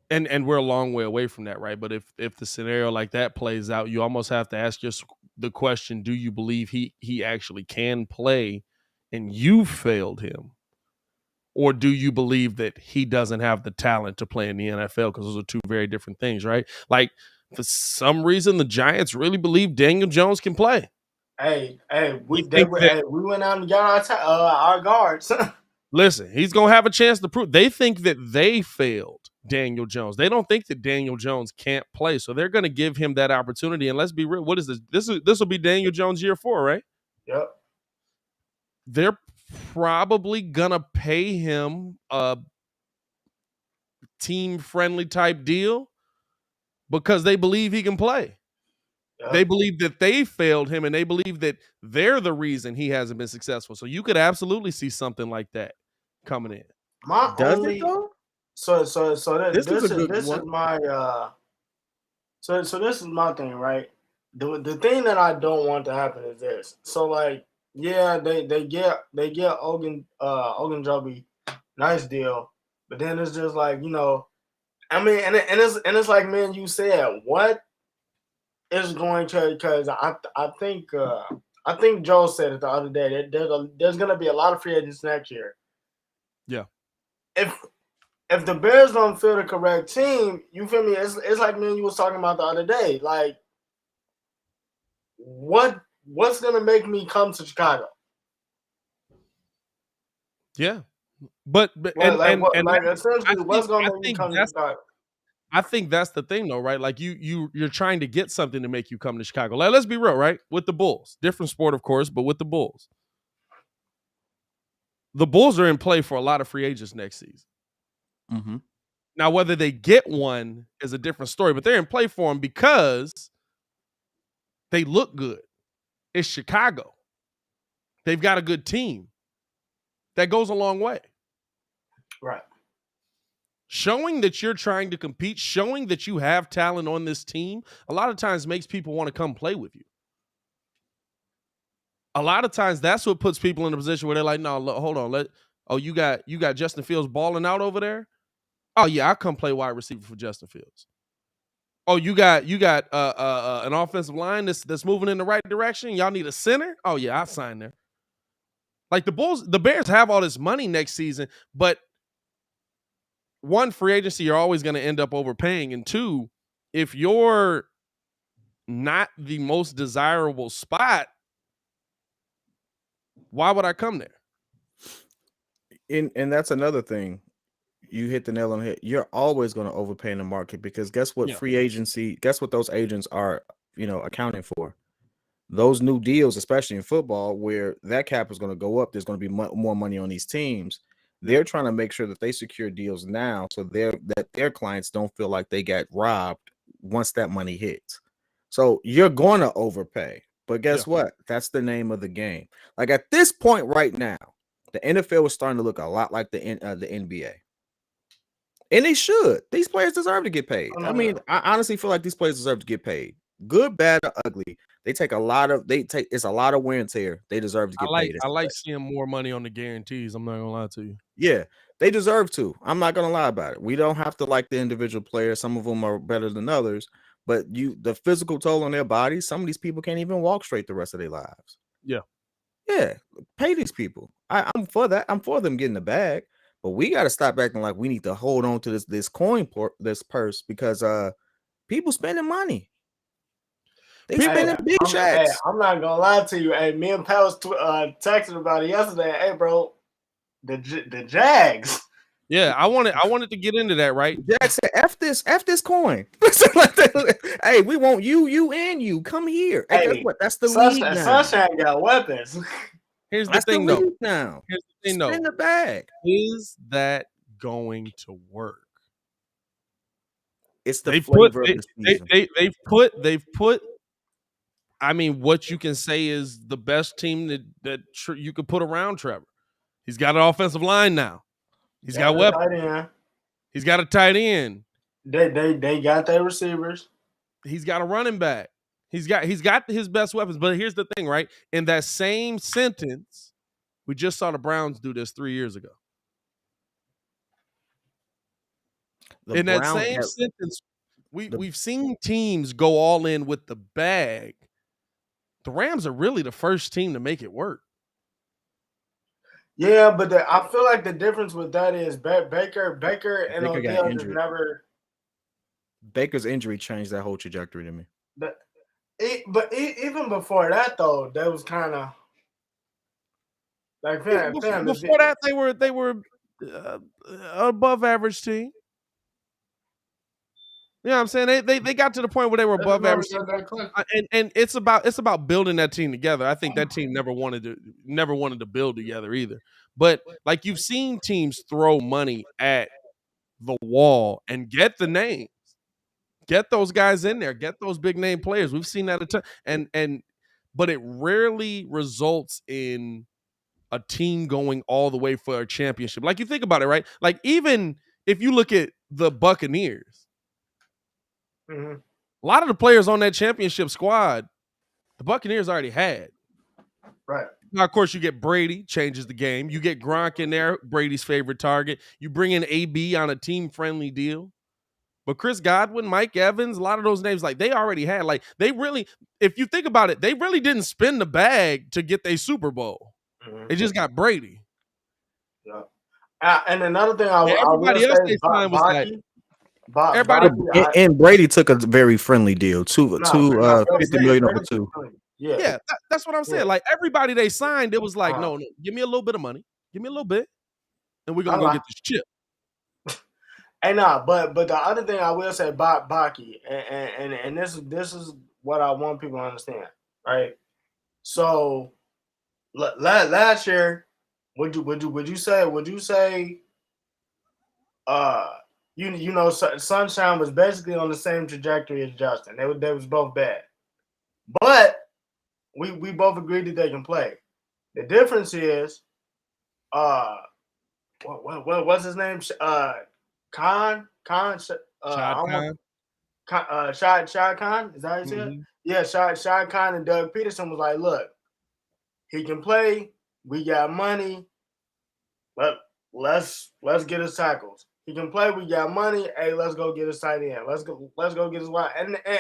and we're a long way away from that, right? But if the scenario like that plays out, you almost have to ask the question: do you believe he actually can play, and you failed him, or do you believe that he doesn't have the talent to play in the NFL? Because those are two very different things, right? Like, for some reason, the Giants really believe Daniel Jones can play. Hey, we went out and got our guards. Listen, he's gonna have a chance to prove. They think that they failed Daniel Jones. They don't think that Daniel Jones can't play, so they're gonna give him that opportunity. And let's be real, what is this? This will be Daniel Jones year 4, right? Yep. They're probably gonna pay him a team-friendly type deal because they believe he can play. Yep. They believe that they failed him, and they believe that they're the reason he hasn't been successful. So you could absolutely see something like that coming in. So this is my thing, right? The thing that I don't want to happen is this. So, like, yeah, they get Ogunjobi, nice deal, but then it's just like, you know, I mean, and it's like, man, you said, what is going to, because I think Joe said it the other day that there's going to be a lot of free agents next year. Yeah. If the Bears don't feel the correct team, you feel me? It's like me and you was talking about the other day. Like, what's going to make me come to Chicago? Yeah. But essentially, what's going to make me come to Chicago? I think that's the thing, though, right? Like you're trying to get something to make you come to Chicago. Like, let's be real, right? With the Bulls, different sport, of course, but with the Bulls are in play for a lot of free agents next season. Mm-hmm. Now, whether they get one is a different story, but they're in play for them because they look good. It's Chicago. They've got a good team. That goes a long way. Right. Showing that you're trying to compete, showing that you have talent on this team, a lot of times makes people want to come play with you. A lot of times that's what puts people in a position where they're like, no, hold on. You got Justin Fields balling out over there? Oh, yeah, I'll come play wide receiver for Justin Fields. Oh, you got an offensive line that's moving in the right direction? Y'all need a center? Oh, yeah, I'll sign there. Like the Bears have all this money next season, but one, free agency, you're always going to end up overpaying. And two, if you're not the most desirable spot, why would I come there? And that's another thing. You hit the nail on the head. You're always going to overpay in the market because guess what? Free agency, guess what those agents are, accounting for? Those new deals, especially in football, where that cap is going to go up. There's going to be more money on these teams. They're trying to make sure that they secure deals now so that their clients don't feel like they got robbed once that money hits. So you're going to overpay. But guess what? That's the name of the game. Like at this point right now, the NFL is starting to look a lot like the NBA. And they should. These players deserve to get paid. I mean, I honestly feel like these players deserve to get paid. Good, bad, or ugly. It's a lot of wear and tear. They deserve to get paid. I like seeing more money on the guarantees. I'm not gonna lie to you. Yeah, they deserve to. I'm not gonna lie about it. We don't have to like the individual players. Some of them are better than others, but the physical toll on their bodies, some of these people can't even walk straight the rest of their lives. Yeah. Yeah. Pay these people. I'm for that. I'm for them getting the bag. But we got to stop acting like we need to hold on to this purse because people spending money. They spending big checks. Hey, I'm not gonna lie to you. Hey, me and Pat was texting about it yesterday. Hey, bro, the Jags. Yeah, I wanted to get into that, right? Jags said, F this coin. Hey, we want you and you. Come here. Hey, guess what? That's the league now. Sunshine got weapons. Here's the thing, though. Now. Here's the thing, though. Spin the bag. Is that going to work? It's the flavor of the season. They've put. I mean, what you can say is the best team that you could put around Trevor. He's got an offensive line now. He's got weapons. He's got a tight end. They got their receivers. He's got a running back. He's got his best weapons. But here's the thing, right? In that same sentence, we just saw the Browns do this 3 years ago. That same sentence, we've seen teams go all in with the bag. The Rams are really the first team to make it work. Yeah, but I feel like the difference with that is Baker and Odell just never. Baker's injury changed that whole trajectory to me. But even before that, though, that was kind of like before that they were above average team. You know what I'm saying? They got to the point where they were above average, and it's about building that team together. I think that team never wanted to build together either. But like you've seen teams throw money at the wall and get the names, get those guys in there, get those big name players. We've seen that a ton, but it rarely results in a team going all the way for a championship. Like you think about it, right? Like even if you look at the Buccaneers. Mm-hmm. A lot of the players on that championship squad, the Buccaneers already had. Right. Now, of course, you get Brady, changes the game. You get Gronk in there, Brady's favorite target. You bring in AB on a team-friendly deal. But Chris Godwin, Mike Evans, a lot of those names, like they already had, like they really, if you think about it, they really didn't spend the bag to get their Super Bowl. They just got Brady. Yeah. And another thing I will everybody else say they is signed was like everybody. And Brady took a very friendly deal, $50 million over 2. Yeah, that's what I'm saying. Like everybody they signed, it was like, no, give me a little bit of money, give me a little bit, and we're gonna go get this chip. Hey, but the other thing I will say about Baki, and this is what I want people to understand, right? So last year, would you say Sunshine was basically on the same trajectory as Justin. They was both bad, but we both agreed that they can play. The difference is, what's his name? Shad Khan. Shad Khan. Is that how you say it? Yeah, Shad Khan and Doug Peterson was like, look, he can play. We got money. Let's get his tackles. He can play. We got money. Hey, let's go get his tight end. Let's go get his wide.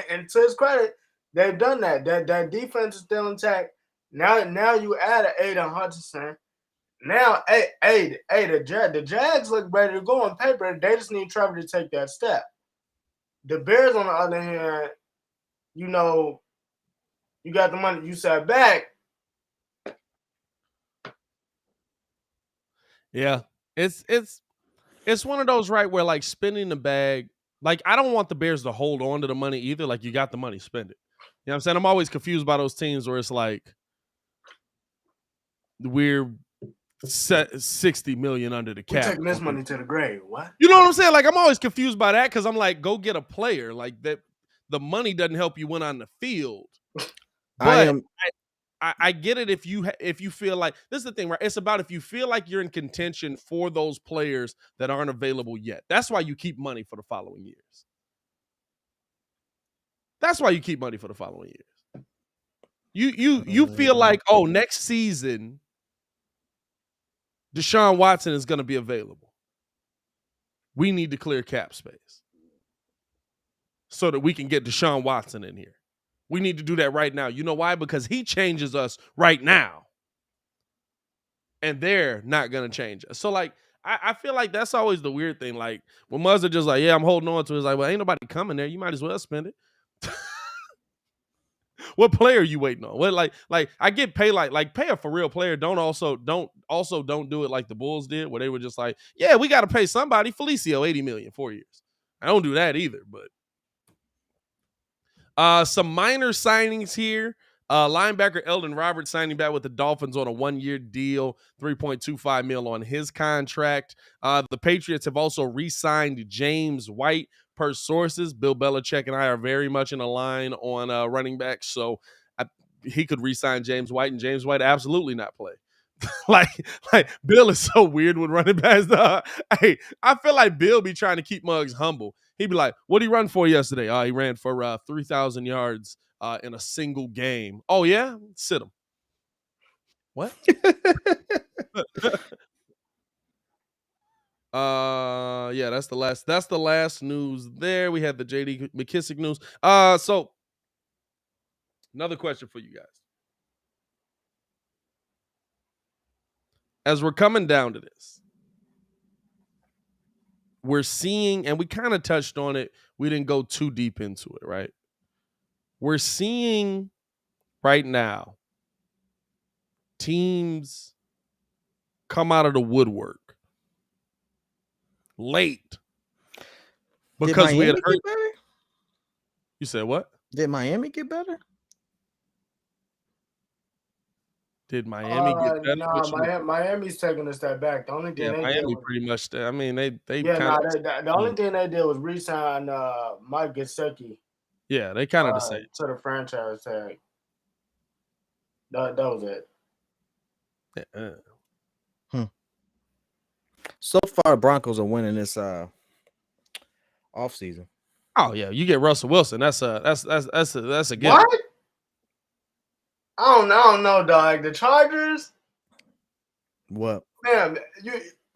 And to his credit, they've done that. That defense is still intact. Now you add an Aiden Hutchinson. Now, the Jags look ready to go on paper. They just need Trevor to take that step. The Bears, on the other hand, you got the money. You sat back. Yeah, it's one of those, right, where like spending the bag. Like I don't want the Bears to hold on to the money either. Like you got the money, spend it. You know what I'm saying? I'm always confused by those teams where it's like we're 60 million under the cap. We're taking this money to the grave. What? You know what I'm saying? Like I'm always confused by that because I'm like, go get a player. Like that, the money doesn't help you win on the field. But I get it if you feel like this is the thing, right? It's about if you feel like you're in contention for those players that aren't available yet. That's why you keep money for the following years. That's why you keep money for the following years. You feel like, oh, next season, Deshaun Watson is going to be available. We need to clear cap space so that we can get Deshaun Watson in here. We need to do that right now. You know why? Because he changes us right now. And they're not going to change us. So, like, I feel like that's always the weird thing. Like, when Muzz just like, yeah, I'm holding on to it. It's like, well, ain't nobody coming there. You might as well spend it. What player are you waiting on? What like I get pay like pay a for real player. Don't do it like the Bulls did, where they were just like, yeah, we got to pay somebody. Felicio $80 million 4 years. I don't do that either, but some minor signings here. Linebacker Eldon Roberts signing back with the Dolphins on a 1-year deal, $3.25 million on his contract. The Patriots have also re-signed James White. Per sources, Bill Belichick and I are very much in a line on running backs, so he could re-sign James White, and James White absolutely not play. like Bill is so weird with running backs. Hey, I feel like Bill be trying to keep Muggs humble. He'd be like, "What'd he run for yesterday? He ran for 3,000 yards in a single game. Oh yeah, sit him. What? Yeah, that's the last news there. We had the JD McKissick news. So another question for you guys. As we're coming down to this, we're seeing, and we kind of touched on it, we didn't go too deep into it, right? We're seeing right now teams come out of the woodwork late because we had heard. You said what? Did Miami get better? Did Miami get better? No, Miami's taking a step back. The only thing they Miami did was, pretty much. I mean, they the only thing they did was re-sign Mike Gesicki. Yeah, they kind of the same to the franchise tag. That was it. Yeah. So far, Broncos are winning this off season. Oh yeah, you get Russell Wilson. That's a good. What? I don't know, dog. The Chargers. What? Man,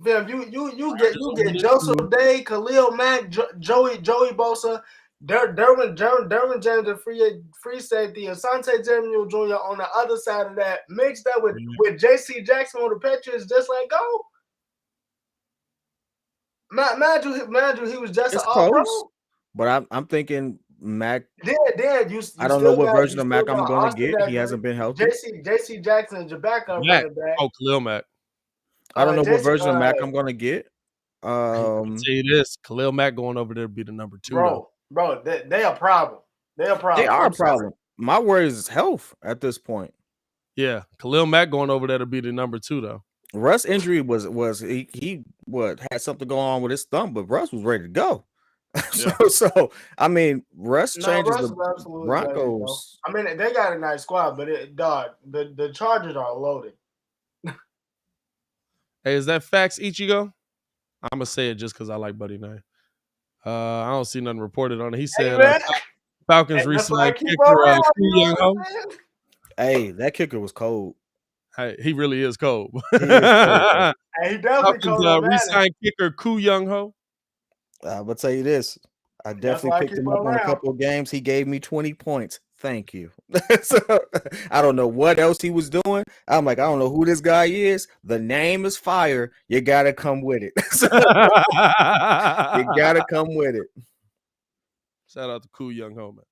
Fam, you get Joseph Day, Khalil Mack, Joey Bosa, Derwin James, the free safety, Asante Samuel Jr. on the other side of that, mixed up with J.C. Jackson on the Patriots, just like go. Mind you, he was just an all-pro. But I'm thinking Mac. Then you I don't know still what got version of Mac I'm going to Austin get. He Eckler, hasn't been healthy. J.C. Jackson is your backup Mac. running back. Oh, Khalil Mack. I don't know what version of Mac I'm going to get. I'll tell you this: Khalil Mack going over there to be the number 2. Bro, they a problem. They a problem. They are a problem. My worry is health at this point. Yeah, Khalil Mack going over there to be the number 2 though. Russ' injury was he had something going on with his thumb, but Russ was ready to go. Yeah. so I mean, Russ changes Russ the Broncos. I mean, they got a nice squad, but the Chargers are loaded. Hey, is that facts, Ichigo? I'm gonna say it just because I like Buddy name. I don't see nothing reported on it. He said Falcons re-signed kicker Young Ho. Hey, that kicker was cold. Hey, he really is cold. He is cold. He definitely cold. Re-signed kicker Ku Young Ho. I'm gonna tell you this. I definitely picked him up on a couple of games. He gave me 20 points. Thank you. So, I don't know what else he was doing. I'm like, I don't know who this guy is. The name is fire. You gotta come with it. So, you gotta come with it. Shout out to Ku Young Ho, man.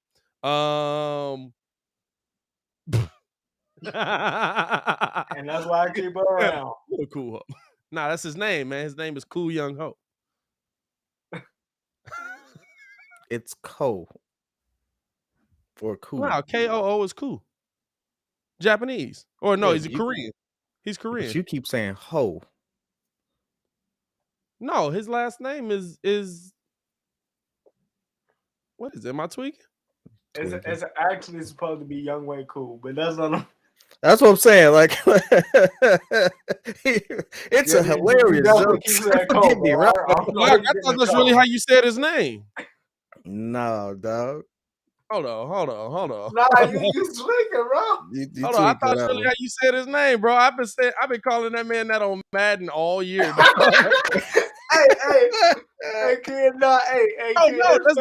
And that's why I keep her around. Cool. Nah, that's his name, man. His name is Ku Young Ho. It's Ko. Or Ku. Wow, Koo is cool. Japanese. Or no, he's Korean. He's Korean. But you keep saying Ho. No, his last name is what is it? Am I tweaking? It's actually supposed to be Young Way Cool, but that's not. That's what I'm saying. Like, it's a hilarious joke. Get me right. I thought that's really how you said his name. No, dog. Hold on. Nah, you tweaking, bro. Hold on, I thought that's really how you said his name, bro. I've been calling that man that on Madden all year. hey, kid, no, hey, no, that's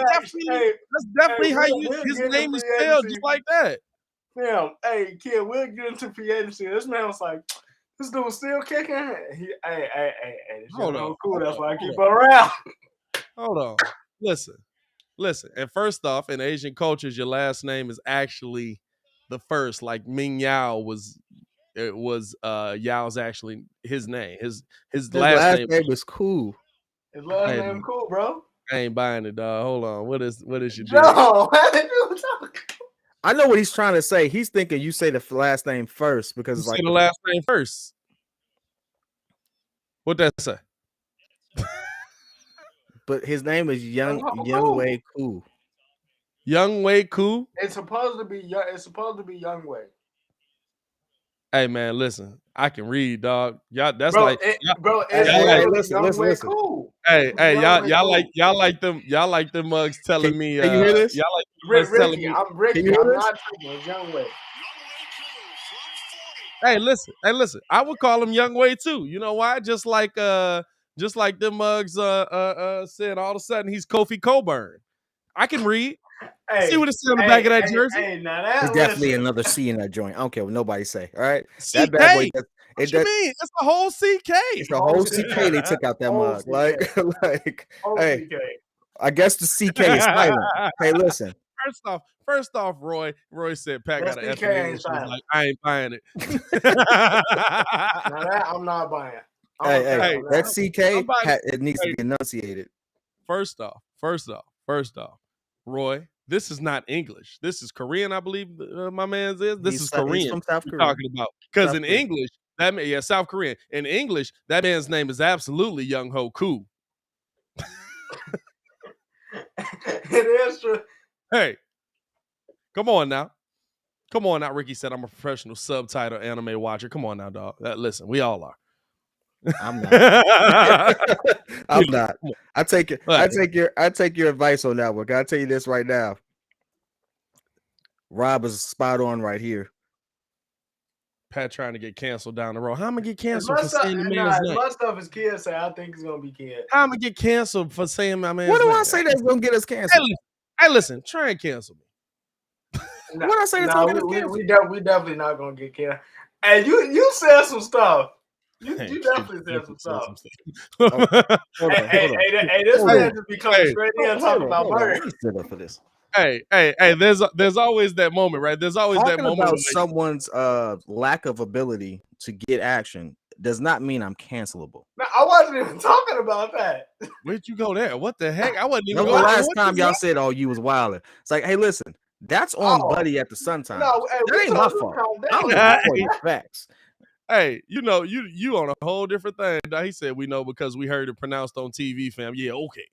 definitely how his name is spelled, just like that. Damn, hey, kid, we'll get into free agency. This man was like, this dude still kicking. Hey, hold on, cool. That's why I keep her around. Hold on, listen. And first off, in Asian cultures, your last name is actually the first. Like Ming Yao was Yao's actually his name. His last name is cool. His last name cool, bro. I ain't buying it, dog. Hold on. What is your deal? No, I know what he's trying to say. He's thinking you say the last name first because it's like the last name first. What that say? But his name is Young Wei Koo. Young Wei Koo. It's supposed to be Young Wei. Hey man, listen. I can read, dog. Y'all, that's listen. Cool. Hey, y'all like them mugs telling me. Can you hear this? Y'all like Ricky, telling me. I'm Ricky. I'm not taking Young Wei. Hey, listen. I would call him Young Wei too. You know why? Just like them mugs said. All of a sudden, he's Kofi Coburn. I can read. See what it said on the back of that jersey. Hey, now there's definitely another C in that joint. I don't care what nobody say. All right, CK. That bad boy. What you mean? It's a whole CK. It's a whole CK. They took out that mug. Hey, CK. I guess the CK is silent. Hey, listen. First off, Roy said Pat got an F in English. Like, I ain't buying it. Now that I'm not buying. Hey, that CK it needs to be enunciated. First off, Roy, this is not English. This is Korean, I believe. My man's is. This is Korean. He's from South Korea. Talking about because in English, South Korean. In English, that man's name is absolutely Young Ho Koo. It is true. Hey, come on now. Ricky said I'm a professional subtitle anime watcher. Come on now, dog. Listen, we all are. I'm not. I'm not. I take your advice on that one. Can I tell you this right now? Rob is spot on right here. Pat trying to get canceled down the road. How I'm gonna get As canceled for saying the man's name? much stuff as kids say, I think it's gonna be kid. How I'm gonna get canceled for saying my man's What name? do I say that's gonna get us canceled? Hey, listen, try and cancel me. What I say that's gonna get us canceled? We definitely not gonna get canceled. And you said some stuff. You definitely said some stuff. Hey, this man just be coming straight in and talking about murder. Let me sit up for this. Hey, there's always that moment, right? There's always Talking that moment about when someone's lack of ability to get action does not mean I'm cancelable. No, I wasn't even talking about that. Where'd you go there? What the heck? I wasn't even The going last time y'all said, "Oh, you was wilding." It's like, hey, listen, that's on Buddy at the Sun Times. No, hey, that ain't my fault. I don't know facts. Hey, you know, you on a whole different thing. He said we know because we heard it pronounced on TV, fam. Yeah, okay.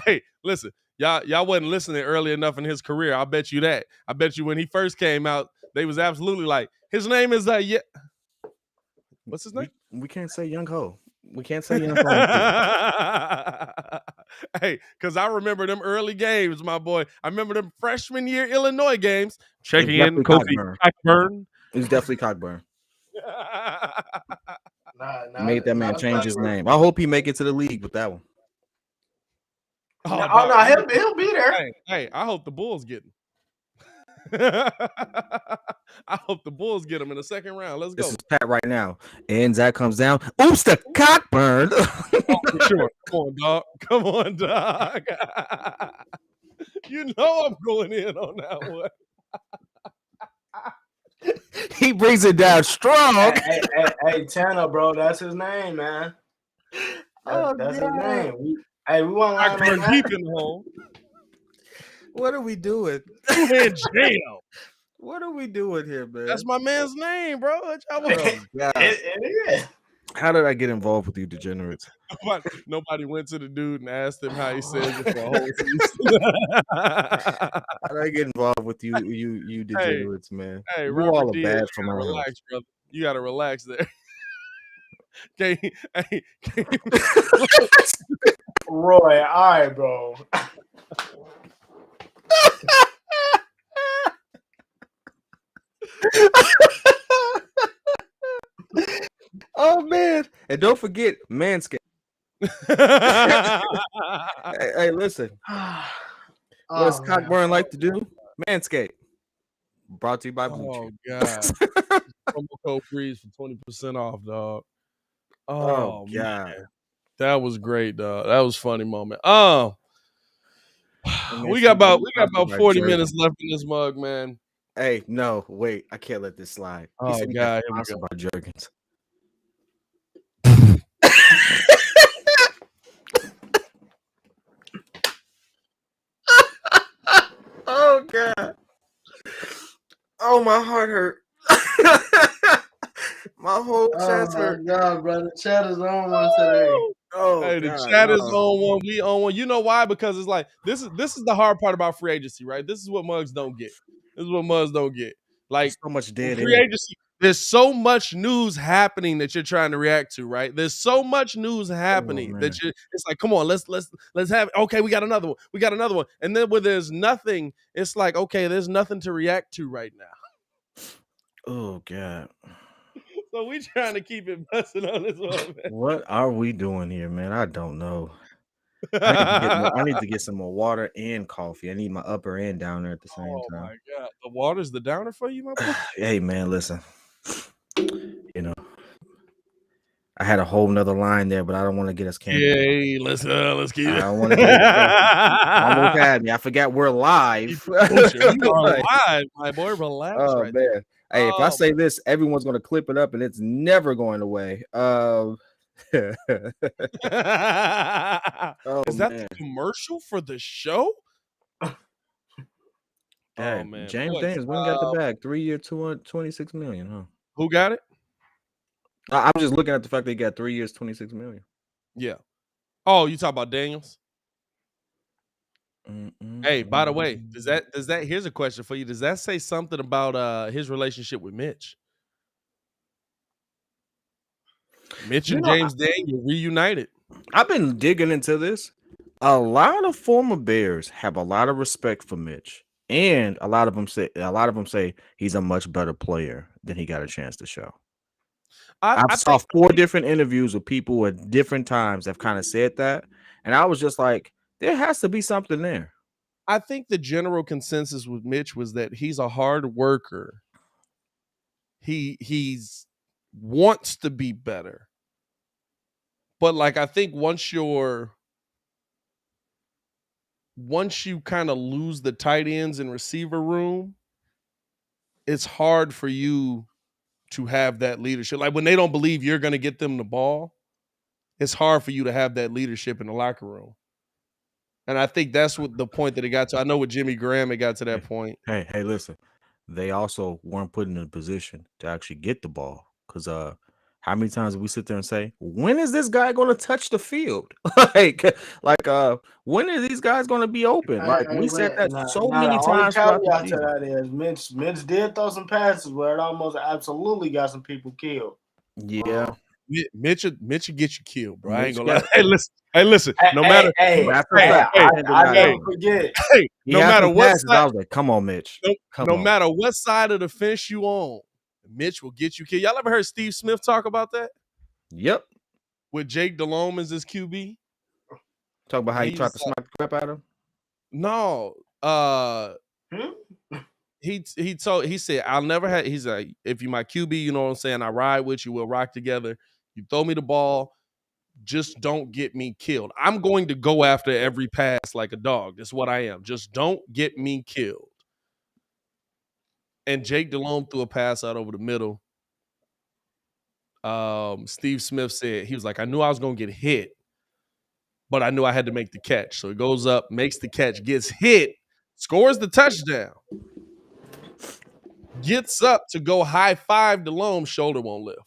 Hey, listen, y'all wasn't listening early enough in his career. I bet you that. I bet you when he first came out, they was absolutely like, his name is yeah. What's his name? We can't say Young Ho. We can't say Young Ho. Hey, because I remember them early games, my boy. I remember them freshman year Illinois games. Checking in, Cockburn. It was definitely Cockburn. Made that man change his name. I hope he make it to the league with that one. He'll be there. Hey, I hope the Bulls get him. I hope the Bulls get him in the second round. Let's go. This is Pat right now. And Zach comes down. Oops, the Cockburn. For sure. Come on, dog. You know I'm going in on that one. He brings it down strong. Hey, Tanner, bro, that's his name, man. That's his name. We want to deep in the hole. What are we doing? You in jail. What are we doing here, man? That's my man's name, bro. It is. How did I get involved with you degenerates? Nobody went to the dude and asked him how he says it for a whole season. How did I get involved with you degenerates, man? Hey, you Robert all D, bad for my relax, brother. You gotta relax there. Roy, all right, bro. Oh man, and don't forget Manscaped. hey, listen. What does Cockburn like to do? Manscaped. Brought to you by Blue Oh God. Promo code Breeze for 20% off, dog. Oh God. Man. That was great, dog. That was a funny moment. We got about 40 minutes left in this mug, man. Hey, no, wait, I can't let this slide. Oh God, here we go. By Jergens. Oh God. Oh, my heart hurt. My whole chest hurt. God, brother. The chat is on one today. Oh, hey, the chat is on one. We on one. You know why? Because it's like this is the hard part about free agency, right? This is what mugs don't get. Like so much dead free agency. There's so much news happening that you're trying to react to, right? There's so much news happening that it's like, come on, let's have. Okay, we got another one, and then when there's nothing, it's like, okay, there's nothing to react to right now. Oh God. So we trying to keep it busting on this one, man. What are we doing here, man? I don't know. I need to get some more water and coffee. I need my upper and downer at the same time. Oh my God, the water's the downer for you, my boy. Hey man, listen. You know, I had a whole nother line there, but I don't want to get us canceled. Hey, let's keep it. I don't want to get us canceled. Almost had me. I forgot we're live. You are live, my boy. Relax. Oh right man. there. Hey, if I say this, everyone's gonna clip it up and it's never going away. Is that man. the commercial for the show? Hey, man. James Daniels, when got the bag? 3 year, 226 million, huh? Who got it? I'm just looking at the fact they got 3 years, 26 million. Yeah. Oh, you talk about Daniels? Hey, by the way, does that here's a question for you. Does that say something about his relationship with Mitch? Mitch and James Daniels reunited. I've been digging into this. A lot of former Bears have a lot of respect for Mitch. And a lot of them say he's a much better player than he got a chance to show. I saw 4 different interviews with people at different times that kind of said that, and I was just like, there has to be something there. I think the general consensus with Mitch was that he's a hard worker. He's wants to be better. But like I think once you kind of lose the tight ends and receiver room, it's hard for you to have that leadership. Like when they don't believe you're going to get them the ball, it's hard for you to have that leadership in the locker room. And I think that's what the point that it got to. I know with Jimmy Graham, it got to that point. Hey, listen. They also weren't put in a position to actually get the ball. Because how many times do we sit there and say, when is this guy going to touch the field? like, when are these guys going to be open? We said that so many times. The only caveat to that is Mitch did throw some passes where it almost absolutely got some people killed. Yeah. Mitch will get you killed, bro. I ain't gonna lie. Hey, listen. No matter. I never forget. Hey, no matter what side, I was like, come on, Mitch. No matter what side of the fence you on, Mitch will get you killed. Y'all ever heard Steve Smith talk about that? Yep. With Jake Delhomme as his QB. Talk about how he tried to smack the crap out of him? No. He said, I'll never have, he's like, if you my QB, you know what I'm saying? I ride with you, we'll rock together. You throw me the ball, just don't get me killed. I'm going to go after every pass like a dog. That's what I am. Just don't get me killed. And Jake Delhomme threw a pass out over the middle. Steve Smith said, he was like, I knew I was going to get hit, but I knew I had to make the catch. So he goes up, makes the catch, gets hit, scores the touchdown. Gets up to go high five Delhomme, shoulder won't lift.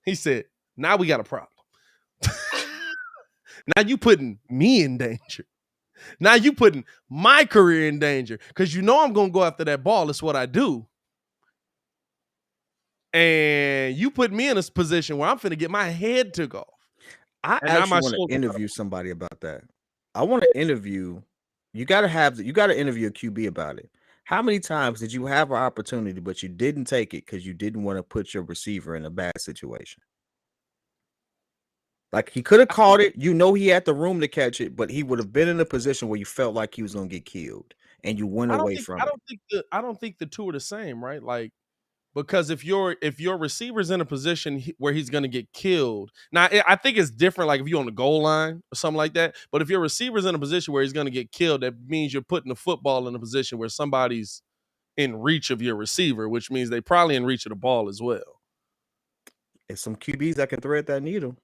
He said, now we got a problem. Now you putting me in danger. Now you putting my career in danger because you know I'm going to go after that ball. That's what I do. And you put me in a position where I'm finna get my head took off. I actually want to interview somebody about that. I want to interview. You got to interview a QB about it. How many times did you have an opportunity, but you didn't take it because you didn't want to put your receiver in a bad situation? Like he could have caught it. You know he had the room to catch it, but he would have been in a position where you felt like he was going to get killed, and you went away from it. I don't think the two are the same, right? Like, because if your receiver's in a position where he's going to get killed, now I think it's different. Like if you're on the goal line or something like that. But if your receiver's in a position where he's going to get killed, that means you're putting the football in a position where somebody's in reach of your receiver, which means they probably in reach of the ball as well. It's some QBs that can thread that needle.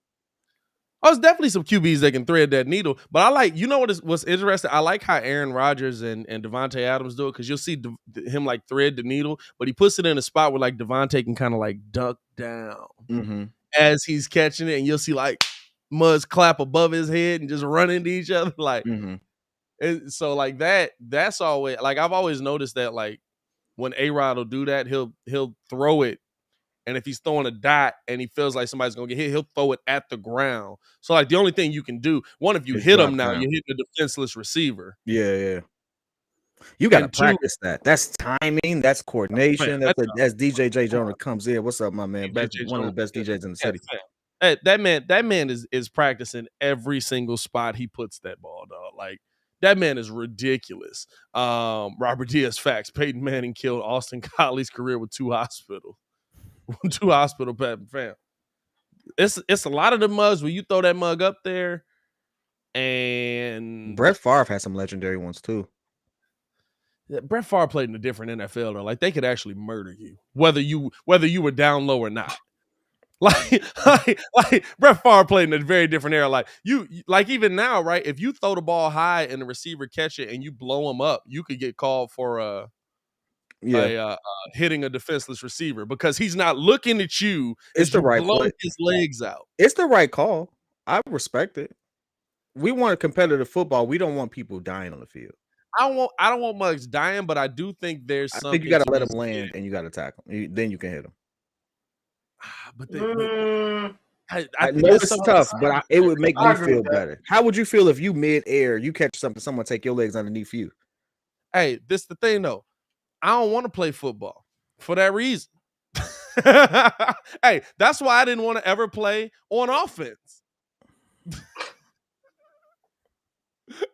Oh, it's definitely some QBs that can thread that needle. But I like, you know what's interesting? I like how Aaron Rodgers and Devontae Adams do it because you'll see him like thread the needle, but he puts it in a spot where like Devontae can kind of like duck down as he's catching it, and you'll see like Muzz clap above his head and just run into each other. Like, and so like that's always like I've always noticed that like when A-Rod will do that, he'll throw it. And if he's throwing a dot and he feels like somebody's going to get hit, he'll throw it at the ground. So, like, the only thing you can do, one, if you hit him now, you're hitting a defenseless receiver. Yeah. You got to practice that. That's timing. That's coordination. That's DJ J. Jonah comes in. What's up, my man? One of the best DJs in the city. That man is practicing every single spot he puts that ball, dog. Like, that man is ridiculous. Robert Diaz facts. Peyton Manning killed Austin Coley's career with 2 hospitals. 2 hospital fam. It's a lot of the mugs where you throw that mug up there, and Brett Favre had some legendary ones too. Yeah, Brett Favre played in a different NFL though. Like they could actually murder you, whether you were down low or not. Like Brett Favre played in a very different era. Like you like even now, right? If you throw the ball high and the receiver catch it and you blow him up, you could get called for hitting a defenseless receiver because he's not looking at you. It's the right blow his legs out. It's the right call. I respect it. We want competitive football. We don't want people dying on the field. I don't want mugs dying, but I do think there's something. I think you got to let him land and you got to tackle him. Then you can hit him. I know it's tough, but it would make me feel better. How would you feel if you mid-air, you catch something, someone take your legs underneath you? Hey, this the thing though. I don't want to play football for that reason. Hey, that's why I didn't want to ever play on offense.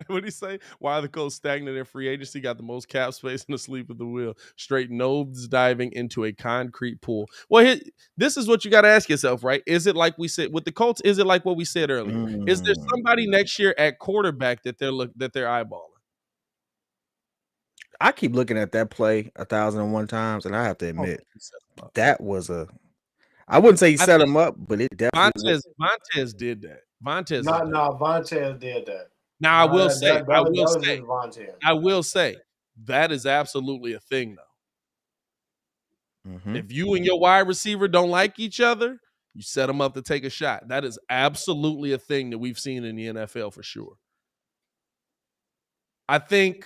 What did he say? Why the Colts stagnant in free agency, got the most cap space and asleep at the wheel, straight nose diving into a concrete pool. Well, this is what you got to ask yourself, right? Is it like we said with the Colts? Is it like what we said earlier? Is there somebody next year at quarterback that they're eyeballing? I keep looking at that play 1,001 times, and I have to admit that was a. I wouldn't say he set him up, but it definitely. Vontaze did that. Vontaze did that. Now I will say that is absolutely a thing though. Mm-hmm. If you and your wide receiver don't like each other, you set them up to take a shot. That is absolutely a thing that we've seen in the NFL for sure. I think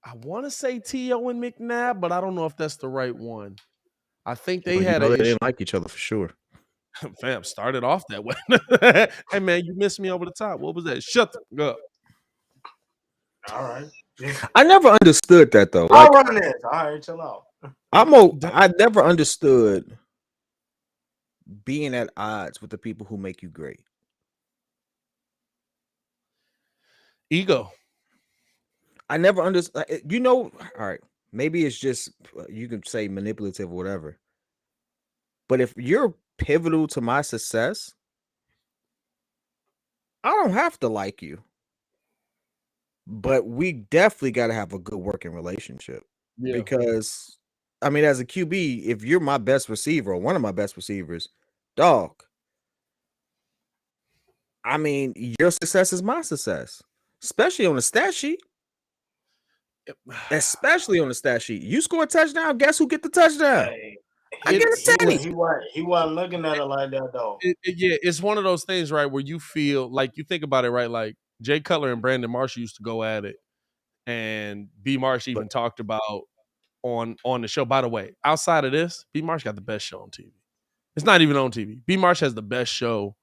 I want to say T.O. and McNabb, but I don't know if that's the right one. I think they they didn't like each other for sure. Fam, started off that way. Hey man, you missed me over the top. What was that? Shut the up. All right. I never understood that though. I'll run this. All right, chill out. I never understood being at odds with the people who make you great. Ego. I never understood. All right. Maybe it's just you can say manipulative or whatever. But if you're pivotal to my success, I don't have to like you. But we definitely got to have a good working relationship. Yeah. Because, I mean, as a QB, if you're my best receiver or one of my best receivers, dog, I mean, your success is my success, especially on the stat sheet. Especially on the stat sheet. You score a touchdown, guess who get the touchdown? Hey, he wasn't looking at it like that, though. It's one of those things, right, where you feel like you think about it, right? Like Jay Cutler and Brandon Marsh used to go at it, and B. Marsh even talked about on the show. By the way, outside of this, B. Marsh got the best show on TV. It's not even on TV. B. Marsh has the best show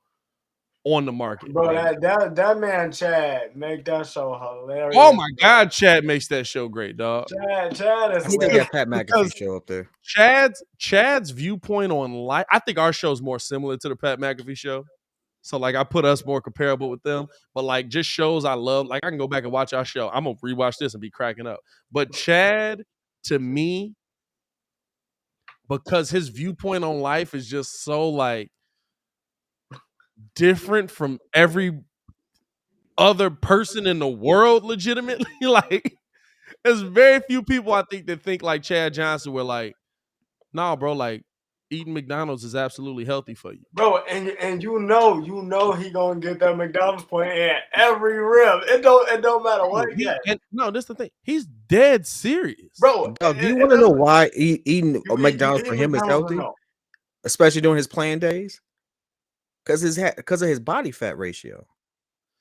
on the market. Bro, that man Chad make that show hilarious. Oh my God, Chad makes that show great, dog. Chad is I still got Pat McAfee show up there. Chad's viewpoint on life. I think our show's more similar to the Pat McAfee show. So like I put us more comparable with them. But like just shows I love. Like I can go back and watch our show. I'm gonna rewatch this and be cracking up. But Chad, to me, because his viewpoint on life is just so like different from every other person in the world, legitimately. Like, there's very few people I think that think like Chad Johnson, where like, nah, bro, like eating McDonald's is absolutely healthy for you, bro. And you know he gonna get that McDonald's point in every rib. It don't matter what he gets. And no, that's the thing. He's dead serious, bro. Do you want to know why eating McDonald's for him is healthy, especially during his playing days? Because of his body fat ratio.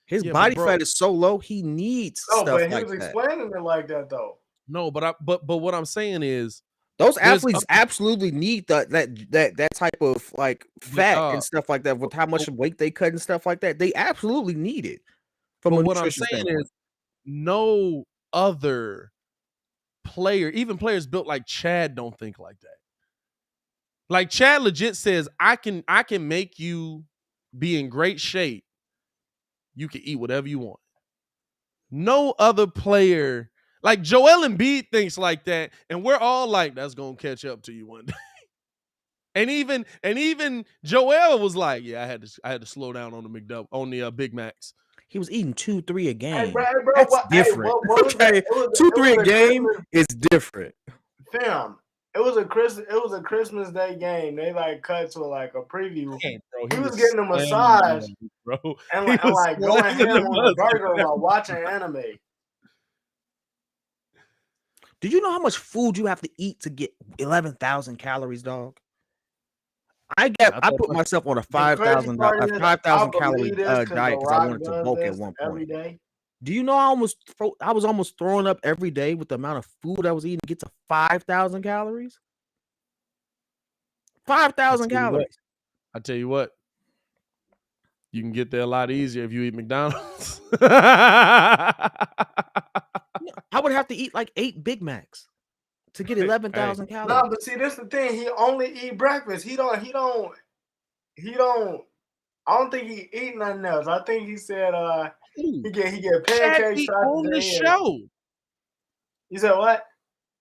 His body fat is so low, he needs stuff like that. He was explaining it like that though. No, but what I'm saying is those athletes absolutely need that type of like fat and stuff like that with how much weight they cut and stuff like that. They absolutely need it. But what I'm saying is no other player, even players built like Chad, don't think like that. Like Chad legit says, I can make you be in great shape. You can eat whatever you want. No other player, like Joel Embiid thinks like that, and we're all like, that's gonna catch up to you one day. and even Joel was like, yeah, I had to slow down on the Big Macs. He was eating 2-3 a game. Hey, bro, that's different. Okay, 2-3 a game is different. Fam, it was a Christmas Day game. They like cut to like a preview. Hey, bro, he was getting a massage, bro, and like going ham on the burger while watching anime. Do you know how much food you have to eat to get 11,000 calories, dog? I put myself on a 5,000 calorie diet because I wanted to bulk at one point. Every day. Do you know I was almost throwing up every day with the amount of food I was eating to get to 5,000 calories? 5,000 calories. I tell you what. You can get there a lot easier if you eat McDonald's. I would have to eat like 8 Big Macs to get 11,000 calories. No, but see, this is the thing. He only eat breakfast. He don't. I don't think he eat nothing else. I think he said he get pancakes on the show. You said what?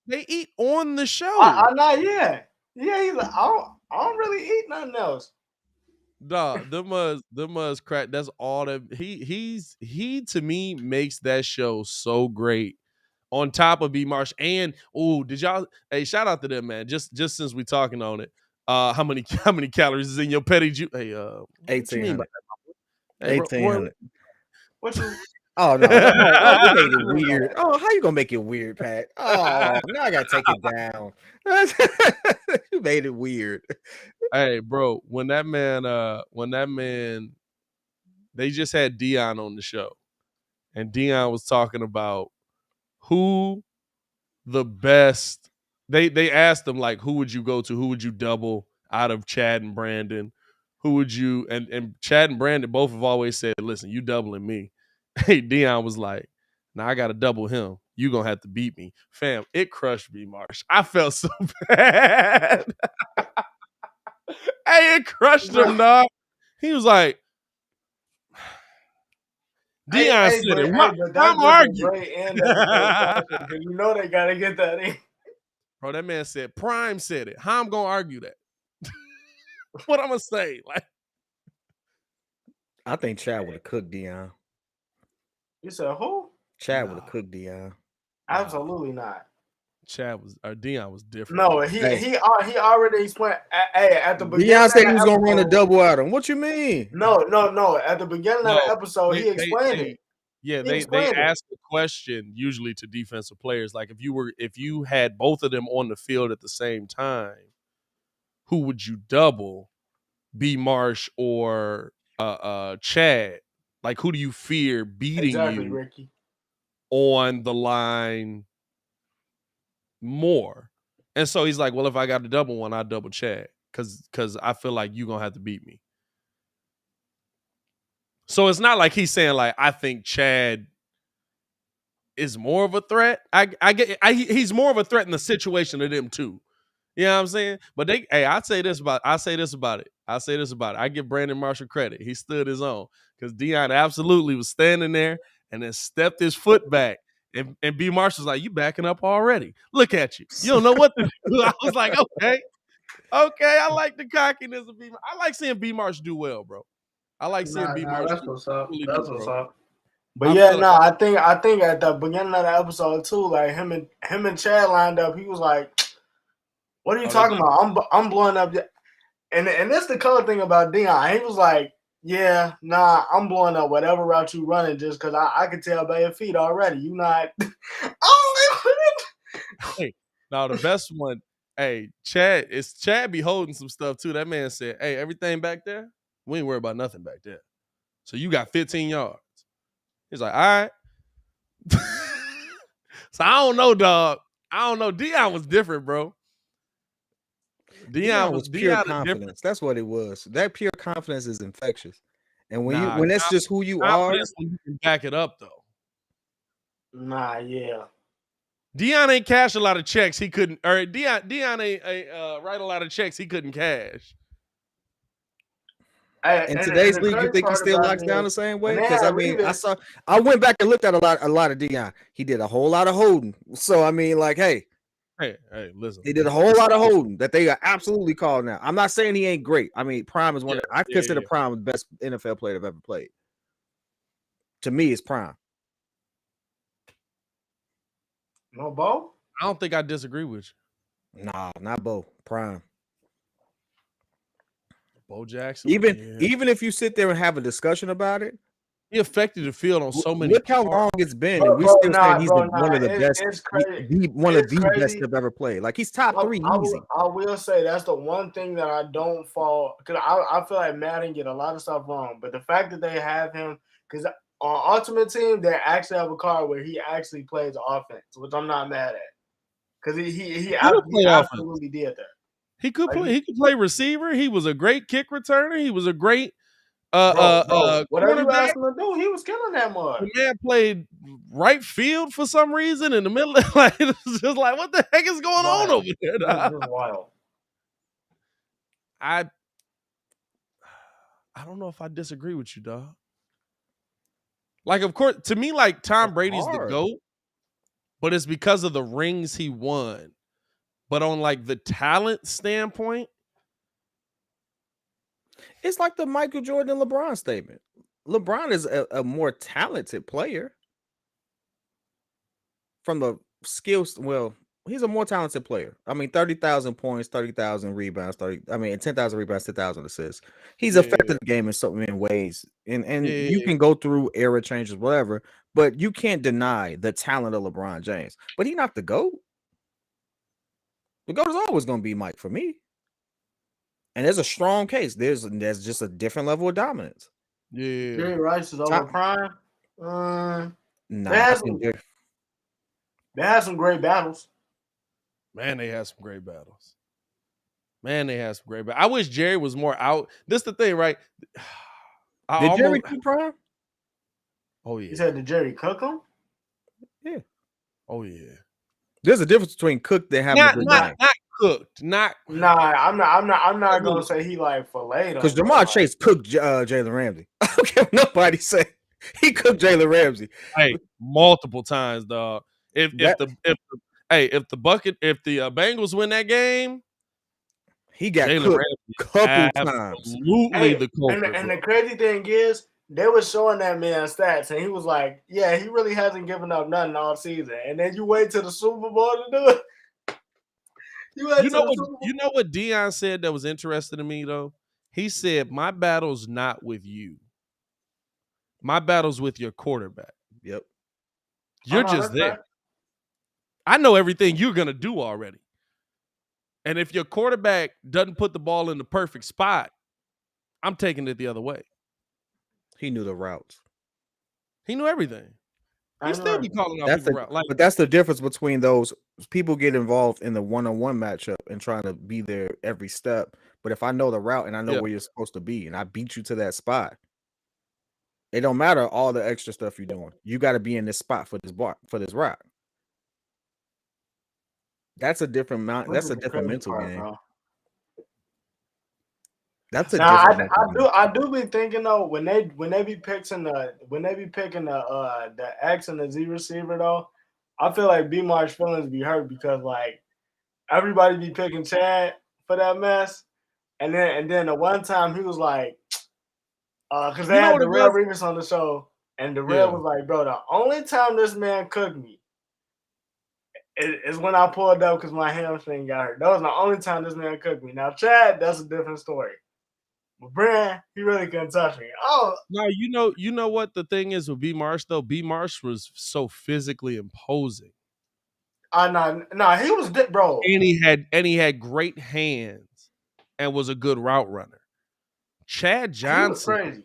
They eat on the show. I'm not yet. Yeah, he's like, I don't really eat nothing else. Dog, the Muzz crack. That's all that he to me makes that show so great. On top of B Marsh and did y'all? Hey, shout out to them, man. Just since we talking on it, how many calories is in your petty juice? Hey, 1,800. Hey, 1,800. What you? Oh no! You made it weird. Oh, how you gonna make it weird, Pat? Oh, now I gotta take it down. You made it weird. Hey, bro, when that man, they just had Dion on the show, and Dion was talking about who the best. They asked him like, who would you go to? Who would you double out of Chad and Brandon? Who would you and Chad and Brandon both have always said, listen, you doubling me. Hey, Dion was like, now I got to double him. You going to have to beat me. Fam, it crushed me, Marsh. I felt so bad. Hey, it crushed him, dog. He was like, Dion said it. I'm arguing. You know they got to get that in. Bro, that man said, Prime said it. How I'm going to argue that? What I'm going to say? Like, I think Chad would have cooked Dion. You said who? Chad would have cooked Dion. Absolutely not. Dion was different. No, he already explained. Hey, at the beginning, Dion said he was gonna run a double at him. What you mean? No. At the beginning of the episode, he explained it. Yeah, they ask a question usually to defensive players, like if you had both of them on the field at the same time, who would you double? B Marsh or Chad? Like, who do you fear beating you Ricky, on the line more? And so he's like, well, if I got to double one, I double Chad because I feel like you're gonna have to beat me. So it's not like he's saying like I think Chad is more of a threat. He's more of a threat in the situation of them too. You know what I'm saying? But I say this about it. I give Brandon Marshall credit. He stood his own because Dion absolutely was standing there and then stepped his foot back. And B Marshall's like, you backing up already. Look at you. You don't know what to do. I was like, okay. I like the cockiness of B. I like seeing B Marsh do well, bro. I like seeing B Marsh. That's what's up. That's what's up. But I think at the beginning of the episode too, like him and Chad lined up. He was like, "What are you talking about? I'm blowing up." And that's the color thing about Dion. He was like, "Yeah, nah, I'm blowing up whatever route you running just because I can tell by your feet already. You not." Hey, now the best one. Hey, Chad be holding some stuff too. That man said, "Hey, everything back there, we ain't worried about nothing back there. So you got 15 yards." He's like, all right. So I don't know, dog. I don't know. Dion was different, bro. Dion was pure confidence. That's what it was. That pure confidence is infectious. And when that's just who you are, when you can back it up, though. Nah, yeah. Dion ain't cash a lot of checks he couldn't, or Dion ain't write a lot of checks he couldn't cash. In today's league, you think he still locks down the same way? Because I mean, I went back and looked at a lot of Dion. He did a whole lot of holding. So I mean, like, hey, listen. He did a whole lot of holding that they are absolutely called now. I'm not saying he ain't great. I mean, Prime is one. I consider Prime the best NFL player I've ever played. To me, it's Prime. No, Bo? I don't think I disagree with you. Nah, not Bo. Prime. Bo Jackson. Even if you sit there and have a discussion about it, he affected the field on so many. Look how long it's been, and we still saying he's one of the best. One of the best I've ever played. Like he's top 3 easy. I will say that's the one thing that I don't fall because I feel like Madden get a lot of stuff wrong, but the fact that they have him because on Ultimate Team they actually have a card where he actually plays offense, which I'm not mad at because he absolutely did that. He could play. He could play receiver. He was a great kick returner. He was a great Whatever you cornerback. asked him to do, he was killing that mud. The man played right field for some reason in the middle. Like it's just like, what the heck is going on over there? This is wild. I don't know if I disagree with you, dog. Like, of course, to me, like Tom Brady's the GOAT, but it's because of the rings he won. But on like the talent standpoint, it's like the Michael Jordan and LeBron statement. LeBron is a more talented player from the skills. Well, he's a more talented player. I mean, 30,000 points, 30,000 rebounds, 10,000 rebounds, 10,000 assists. He's affected the game in so many ways. And you can go through era changes, whatever, but you can't deny the talent of LeBron James. But he's not the GOAT. The GOAT is always going to be Mike for me. And there's a strong case. There's just a different level of dominance. Yeah. Jerry Rice is over prime. They had some great battles. Man, they had some great battles. I wish Jerry was more out. This is the thing, right? Did Jerry cook prime? Oh, yeah. You said, did Jerry cook him? Yeah. Oh, yeah. There's a difference between cooked and having a good game. Not cooked. Nah, I'm not gonna say he like filleted. Because Jamar Chase cooked Jalen Ramsey. I don't care what nobody say. He cooked Jalen Ramsey. Hey, multiple times, dog. If the Bengals win that game, he got Jalen cooked couple times. Absolutely the culprit. And the crazy thing is, they were showing that man stats, and he was like, "Yeah, he really hasn't given up nothing all season." And then you wait till the Super Bowl to do it. You know what Deion said that was interesting to me though? He said, "My battle's not with you. My battle's with your quarterback." Yep. You're just there. Right. I know everything you're gonna do already. And if your quarterback doesn't put the ball in the perfect spot, I'm taking it the other way. He knew the routes. He knew everything. He still be calling out people routes. But that's the difference between those. People get involved in the one-on-one matchup and trying to be there every step. But if I know the route and I know where you're supposed to be and I beat you to that spot, it don't matter all the extra stuff you're doing. You got to be in this spot for this route. That's a different That's a different mental game. Bro. That's a different. I do be thinking though when they be picking the X and the Z receiver though, I feel like B Marsh feelings be hurt because like everybody be picking Chad for that mess, and then the one time he was like, because they had Darrell Revis on the show, and Darrell was like, bro, the only time this man cooked me is when I pulled up because my hamstring got hurt. That was the only time this man cooked me. Now Chad, that's a different story. But Brian, he really couldn't touch me. Oh no, you know what the thing is with B Marsh though? B Marsh was so physically imposing. No, he was bro. And he had great hands and was a good route runner. Chad Johnson. He was crazy.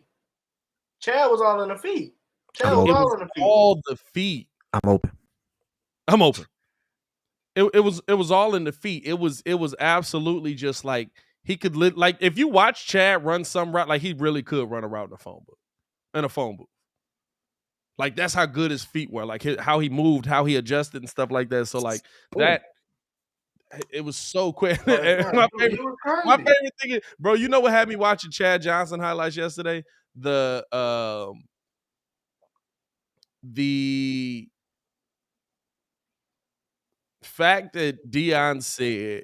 Chad was all in the feet. All the feet. I'm open. It was all in the feet. It was absolutely just like he could like if you watch Chad run some route, like he really could run a route in a phone booth. Like that's how good his feet were, like how he moved, how he adjusted and stuff like that. So like that, it was so quick. My favorite thing is, bro, you know what had me watching Chad Johnson highlights yesterday? The fact that Deion said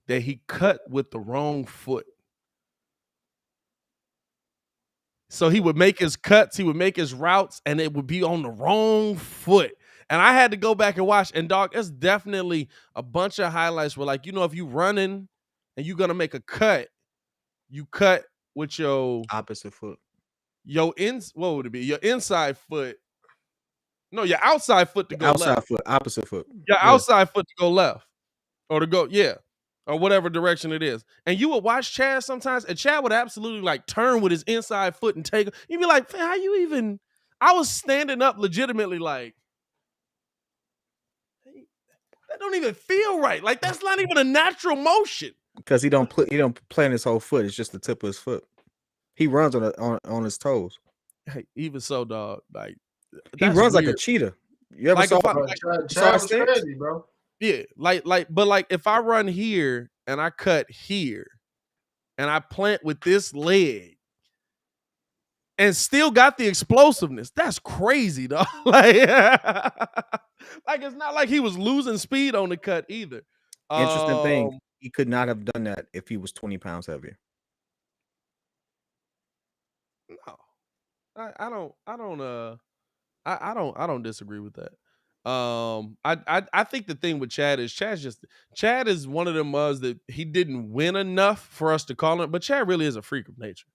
that he cut with the wrong foot. So he would make his cuts, he would make his routes, and it would be on the wrong foot. And I had to go back and watch. And dog, it's definitely a bunch of highlights where, like, you know, if you running and you're gonna make a cut, you cut with your opposite foot. What would it be? Your inside foot. No, your outside foot to go left. Outside foot, opposite foot. Your outside foot to go left. Or to go, or whatever direction it is. And you would watch Chad sometimes, and Chad would absolutely like turn with his inside foot and take. You'd be like, how you even? I was standing up legitimately like, that don't even feel right. Like that's not even a natural motion. Because he don't plant his whole foot. It's just the tip of his foot. He runs on his toes. Hey, even so, dog, like He that's runs like a weird. cheetah. You ever Like saw? if I, Bro, like, Chad his was sticks? crazy, bro. yeah, but if I run here and I cut here and I plant with this leg and still got the explosiveness, that's crazy, dog. Like, like it's not like he was losing speed on the cut either. Interesting thing, he could not have done that if he was 20 pounds heavier. No, I don't disagree with that. I think the thing with Chad is Chad is one of them that he didn't win enough for us to call it, but Chad really is a freak of nature.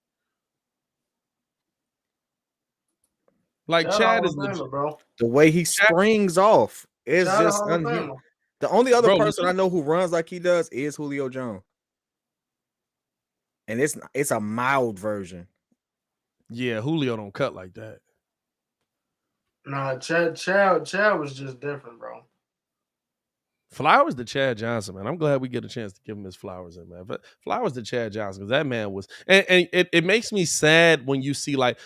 Like Chad is legit, bro. The way he springs off is Chad a just Hall of unhinged. Famer. The only other Bro, person I know who runs like he does is Julio Jones, and it's a mild version. Yeah, Julio don't cut like that. Nah, Chad was just different, bro. Flowers to Chad Johnson, man. I'm glad we get a chance to give him his flowers in, man. But flowers to Chad Johnson, because that man was, and it makes me sad when you see like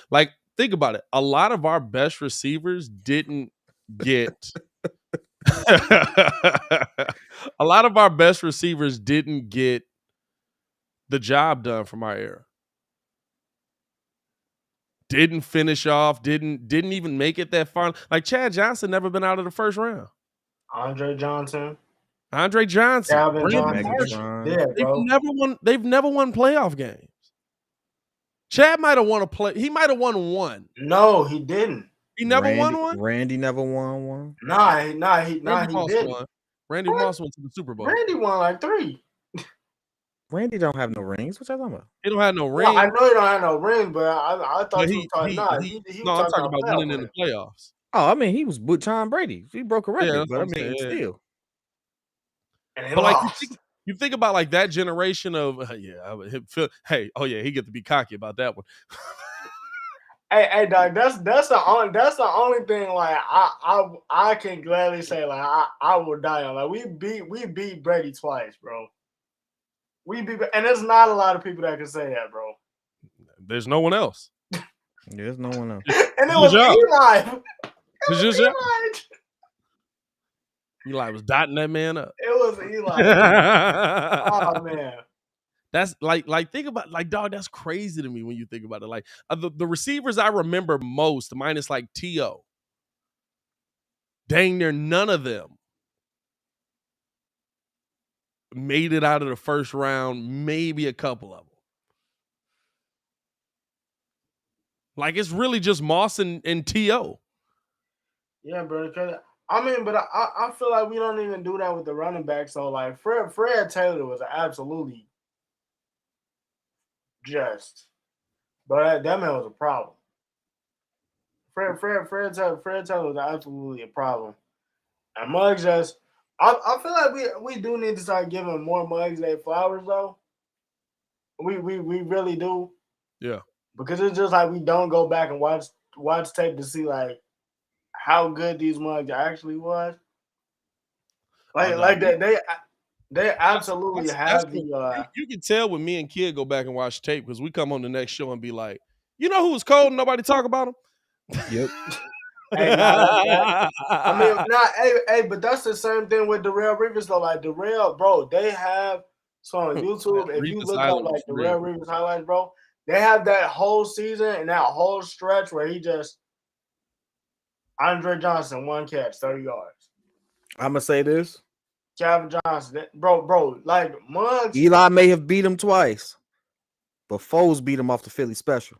think about it. A lot of our best receivers didn't get. A lot of our best receivers didn't get the job done from our era. Didn't finish off. Didn't even make it that far. Like Chad Johnson never been out of the first round. Andre Johnson. Calvin Johnson. Megatron. Yeah, bro. They've never won playoff games. Chad might have won a play. He might have won one. No, he didn't. He never won one. Randy never won one. He Moss didn't. won. Randy Moss went to the Super Bowl. Randy won like 3. Randy don't have no rings. What y'all talking about? He don't have no ring. Well, I know he don't have no ring, but I thought you were talking. I'm talking about winning in the playoffs. Oh, I mean, he was with Tom Brady. He broke a record, Yeah, but I mean, still. And but like you think about like that generation of hey, oh yeah, he get to be cocky about that one. Hey, dog, that's the only thing like I can gladly say like I will die on. Like we beat Brady twice, bro. And there's not a lot of people that can say that, bro. There's no one else. There's no one else. And it was Eli. Eli was dotting that man up. It was Eli. Oh man. That's like think about like dog. That's crazy to me when you think about it. Like the receivers I remember most, minus like T.O. Dang near none of them made it out of the first round. Maybe a couple of them. Like it's really just Moss and T.O. Yeah, bro. I mean, but I feel like we don't even do that with the running back. So like Fred Taylor was absolutely just, but that man was a problem. Fred Taylor was absolutely a problem. And Muggs just, I feel like we do need to start giving more Muggs their flowers though. We really do. Yeah. Because it's just like we don't go back and watch tape to see like how good these Mugs actually was. Like they absolutely have the. You can tell when me and Kid go back and watch tape because we come on the next show and be like, you know who was cold and nobody talk about him? Yep. I mean, but that's the same thing with Darrell Rivers though. Like Darrell, bro, they have on YouTube. If you look up like Darrell Rivers highlights, bro, they have that whole season and that whole stretch where he just Andre Johnson 1 catch, 30 yards. I'm gonna say this. Calvin Johnson, bro, like Muggs. Eli may have beat him twice, but Foles beat him off the Philly special.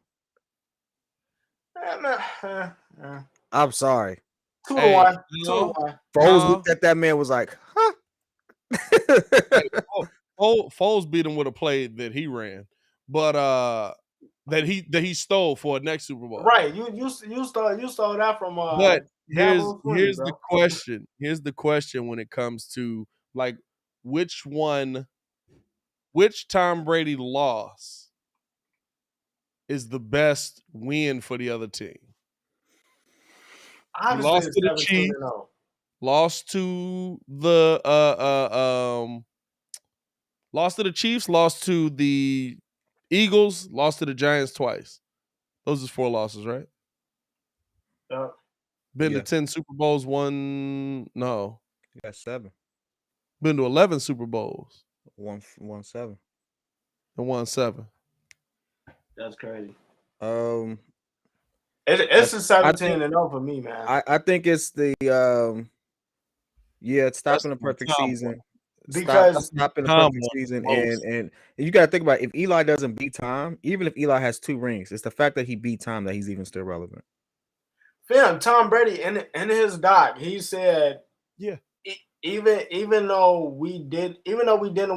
I'm sorry. 2-1. Foles looked at that man was like, huh? Foles beat him with a play that he ran, but that he stole for a next Super Bowl. Right. You stole that from but here's the question. Here's the question when it comes to like which Tom Brady loss is the best win for the other team. He lost to the Chiefs. Lost to the lost to the Chiefs, lost to the Eagles lost to the Giants twice. Those is 4 losses, right? Been to 10 Super Bowls, no. You got 7. Been to 11 Super Bowls. Won 7. And won 7. That's crazy. It's a 17-0 for me, man. I think it's the it's stopping the perfect season. Because stopping the perfect season, and you got to think about it, if Eli doesn't beat Tom, even if Eli has 2 rings, it's the fact that he beat Tom that he's even still relevant. Fam, Tom Brady in his doc, he said, yeah, even though we didn't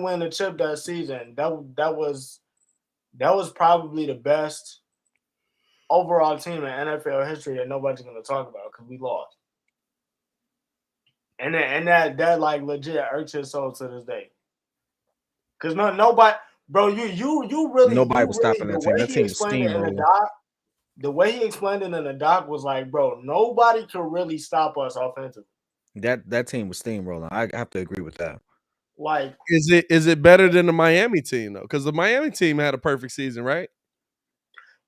win the chip that season, that was probably the best overall team in NFL history that nobody's going to talk about because we lost. And that like legit irks his soul to this day. Because nobody, bro, you really nobody was stopping that team. That team was steamrolling. The way he explained it in the doc was like, bro, nobody could really stop us offensively. That team was steamrolling. I have to agree with that. Like, is it better than the Miami team though? Because the Miami team had a perfect season, right?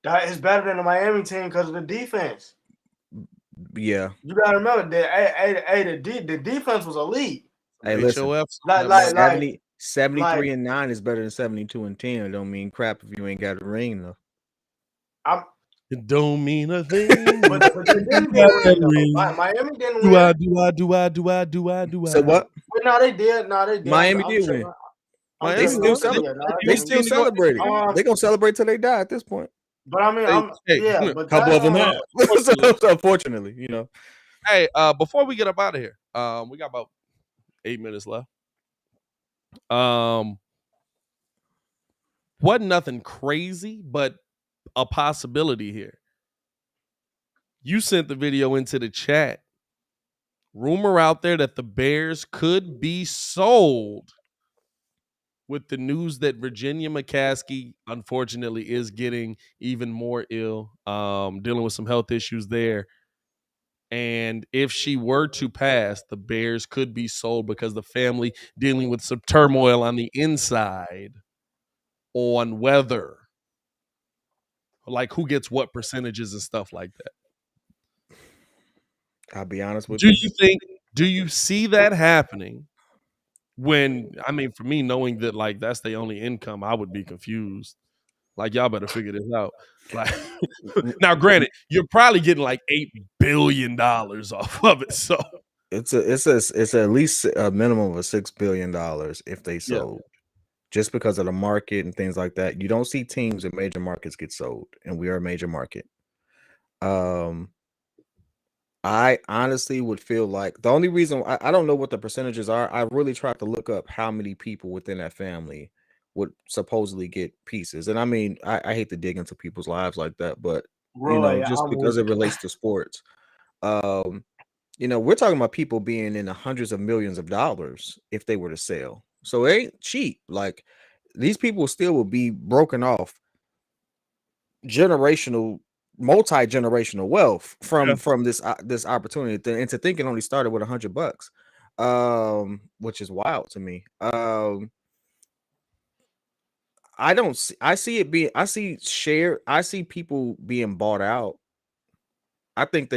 That is better than the Miami team because of the defense. Yeah, you gotta remember that. The defense was elite. Hey, listen, like 73-9 is better than 72-10. It don't mean crap if you ain't got a ring though. It don't mean a thing. but they didn't win. Miami didn't win. Do I? So what? No, they did. No, they did. Miami did win. They still celebrate. They still celebrating. They gonna celebrate till they die at this point. But I mean, a couple of them have. Unfortunately, you know. Hey, before we get up out of here, we got about 8 minutes left. Wasn't nothing crazy, but a possibility here. You sent the video into the chat. Rumor out there that the Bears could be sold, with the news that Virginia McCaskey, unfortunately, is getting even more ill, dealing with some health issues there. And if she were to pass, the Bears could be sold because the family dealing with some turmoil on the inside on whether, like, who gets what percentages and stuff like that. I'll be honest with you. Do you see that happening? When, I mean, for me, knowing that, like, that's the only income, I would be confused. Like, y'all better figure this out. Like, now, granted, you're probably getting like $8 billion off of it. So it's at least a minimum of $6 billion if they sold. Just because of the market and things like that. You don't see teams in major markets get sold, and we are a major market. I honestly would feel like the only reason I don't know what the percentages are. I really tried to look up how many people within that family would supposedly get pieces. And I mean, I hate to dig into people's lives like that, but just because it relates to sports, we're talking about people being in the hundreds of millions of dollars if they were to sell. So it ain't cheap. Like, these people still will be broken off multi-generational wealth from this opportunity, and to think it only started with $100, which is wild to me. I see people being bought out. I think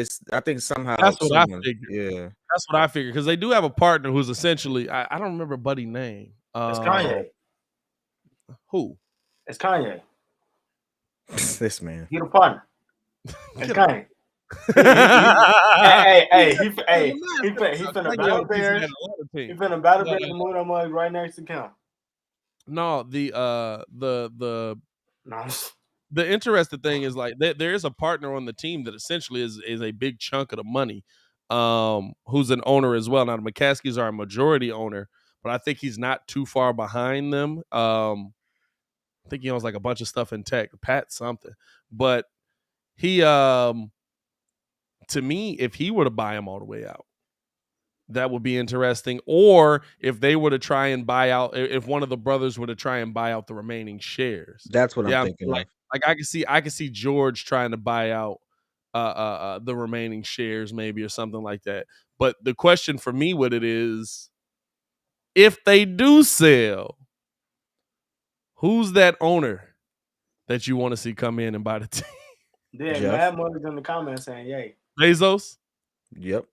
somehow that's what I figured. Yeah, that's what I figured, because they do have a partner who's essentially, I don't remember Buddy's name. It's Kanye. Who? It's Kanye. This man. You're the partner. It's Kanye. He finna battle Bears. He finna battle Bears and move them right next to Cam. No, the interesting thing is, like, there is a partner on the team that essentially is a big chunk of the money, who's an owner as well. Now, the McCaskies are a majority owner, but I think he's not too far behind them. I think he owns like a bunch of stuff in tech, Pat something. But he, to me, if he were to buy him all the way out, that would be interesting. Or if they were to try and buy out, if one of the brothers were to try and buy out the remaining shares. That's what I'm thinking. Like I can see George trying to buy out the remaining shares, maybe, or something like that. But the question for me with it is, if they do sell, who's that owner? that you want to see come in and buy the team? Yeah, Jeff? Mad Mother's in the comments saying, "Yay." Bezos? Yep.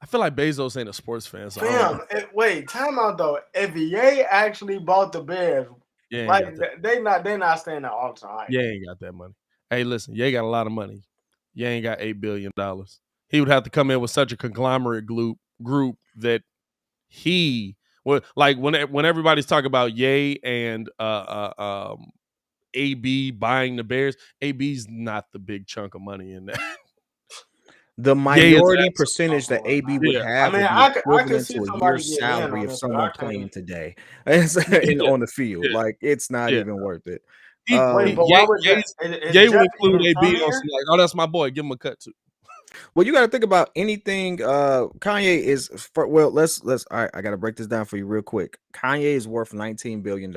I feel like Bezos ain't a sports fan. So Wait, time out though. If Ye actually bought the Bears, like they not staying there all the time. Ye ain't got that money. Hey, listen, Ye got a lot of money. Ye ain't got $8 billion. He would have to come in with such a conglomerate group that he would like when everybody's talking about Ye and AB buying the Bears. AB's not the big chunk of money in that. The minority percentage that AB would have would be I equivalent see to a somebody year's getting in salary on of this, someone playing today and on the field. Yeah. Like, it's not even worth it. Wait, but why would Ye would include AB on some like, oh, that's my boy. Give him a cut too. Well, you got to think about anything. Kanye is let's all right, I got to break this down for you real quick. Kanye is worth $19 billion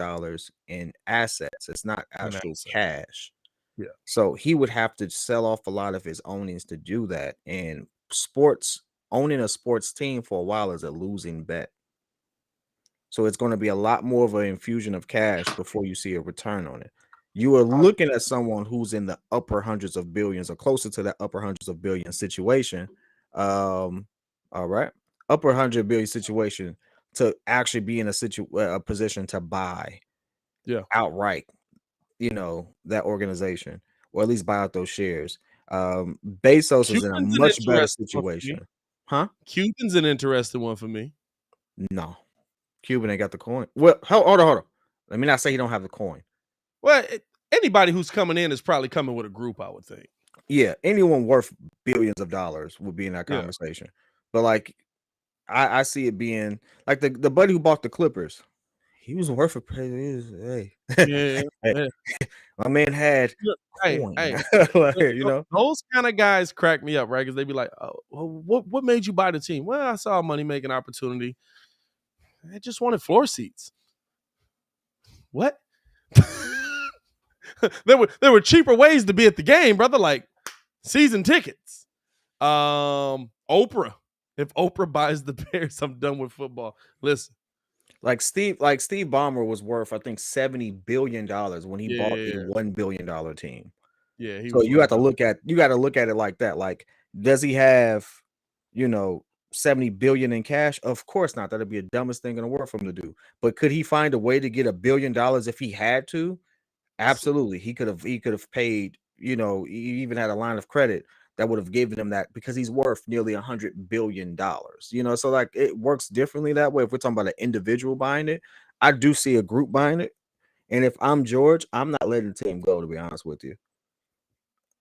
in assets. It's not actual cash. Yeah. So he would have to sell off a lot of his ownings to do that. And owning a sports team for a while is a losing bet. So it's going to be a lot more of an infusion of cash before you see a return on it. You are looking at someone who's in the upper hundreds of billions or closer to that upper hundreds of billions situation. All right. Upper 100 billion situation to actually be in a position to buy outright, that organization, or at least buy out those shares. Bezos is in a much better situation. Huh? Cuban's an interesting one for me. No. Cuban ain't got the coin. Well, hold on. Let me not say he don't have the coin. Well, anybody who's coming in is probably coming with a group, I would think. Yeah, anyone worth billions of dollars would be in that conversation. But like, I see it being like the buddy who bought the Clippers. He was worth a my man had coin. Those kind of guys crack me up, right? Because they be like, "Oh, well, what made you buy the team?" Well, I saw a money making opportunity. I just wanted floor seats. What? there were cheaper ways to be at the game, brother, like season tickets. Oprah. If Oprah buys the Bears, I'm done with football. Listen. Like Steve Ballmer was worth, I think, $70 billion when he bought a $1 billion team. Yeah, so you got to look at it like that. Like, does he have, $70 billion in cash? Of course not. That'd be the dumbest thing in the world for him to do. But could he find a way to get $1 billion if he had to? Absolutely. He could have paid, he even had a line of credit that would have given him that, because he's worth nearly $100 billion. So like, it works differently that way. If we're talking about an individual buying it, I do see a group buying it. And if I'm George, I'm not letting the team go, to be honest with you.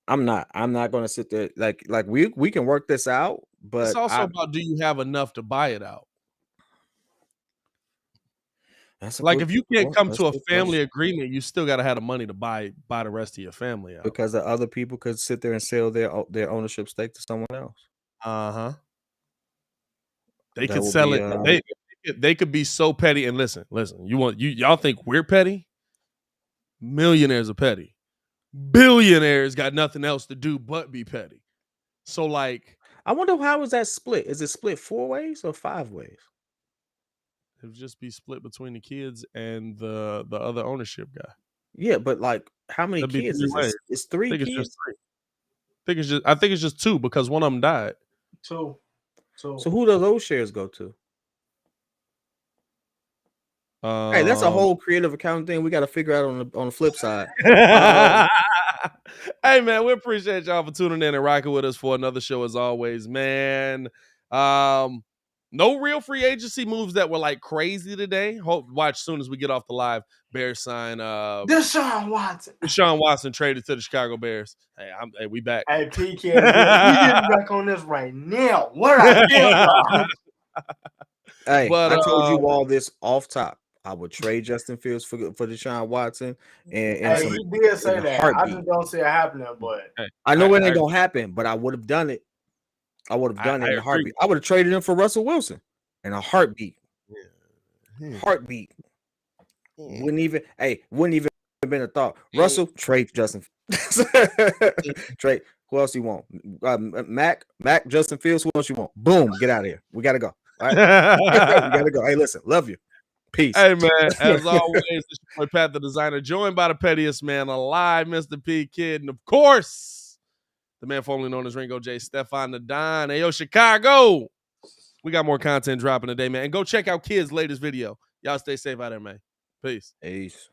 I'm not going to sit there like we can work this out, but it's also about, do you have enough to buy it out? Like, if you can't come to a family agreement, you still got to have the money to buy the rest of your family out. Because the other people could sit there and sell their ownership stake to someone else. They could sell it. They could be so petty. And listen. Y'all think we're petty? Millionaires are petty. Billionaires got nothing else to do but be petty. So, like, I wonder, how is that split? Is it split 4 ways or 5 ways? It would just be split between the kids and the other ownership guy. Yeah, but like, how many kids is this? It's 3 kids. Just 3. I think it's just 2, because one of them died. 2. So who do those shares go to? Hey, that's a whole creative accounting thing we got to figure out on the flip side. Hey, man, we appreciate y'all for tuning in and rocking with us for another show as always, man. No real free agency moves that were like crazy today. Watch soon as we get off the live. Bears sign Deshaun Watson. Deshaun Watson traded to the Chicago Bears. Hey, we back. Hey, PK, we getting back on this right now. What I did. Hey, but I told you all this off top. I would trade Justin Fields for Deshaun Watson. And you did say that. Heartbeat. I just don't see it happening, but I know it ain't gonna happen. But I would have done it. I would have done it in a heartbeat. I would have traded him for Russell Wilson in a heartbeat. Heartbeat. Wouldn't even have been a thought. Russell, trade Justin. Trade. Who else you want? Mac, Justin Fields. Who else you want? Boom, get out of here. We gotta go. All right? We gotta go. Hey, listen, love you. Peace. Hey, man, as always, this your boy Pat the Designer, joined by the pettiest man alive, Mr. P. Kid, and of course, the man formerly known as Ringo J. Stefan the Don. Hey, yo, Chicago. We got more content dropping today, man. And go check out Kid's latest video. Y'all stay safe out there, man. Peace. Peace.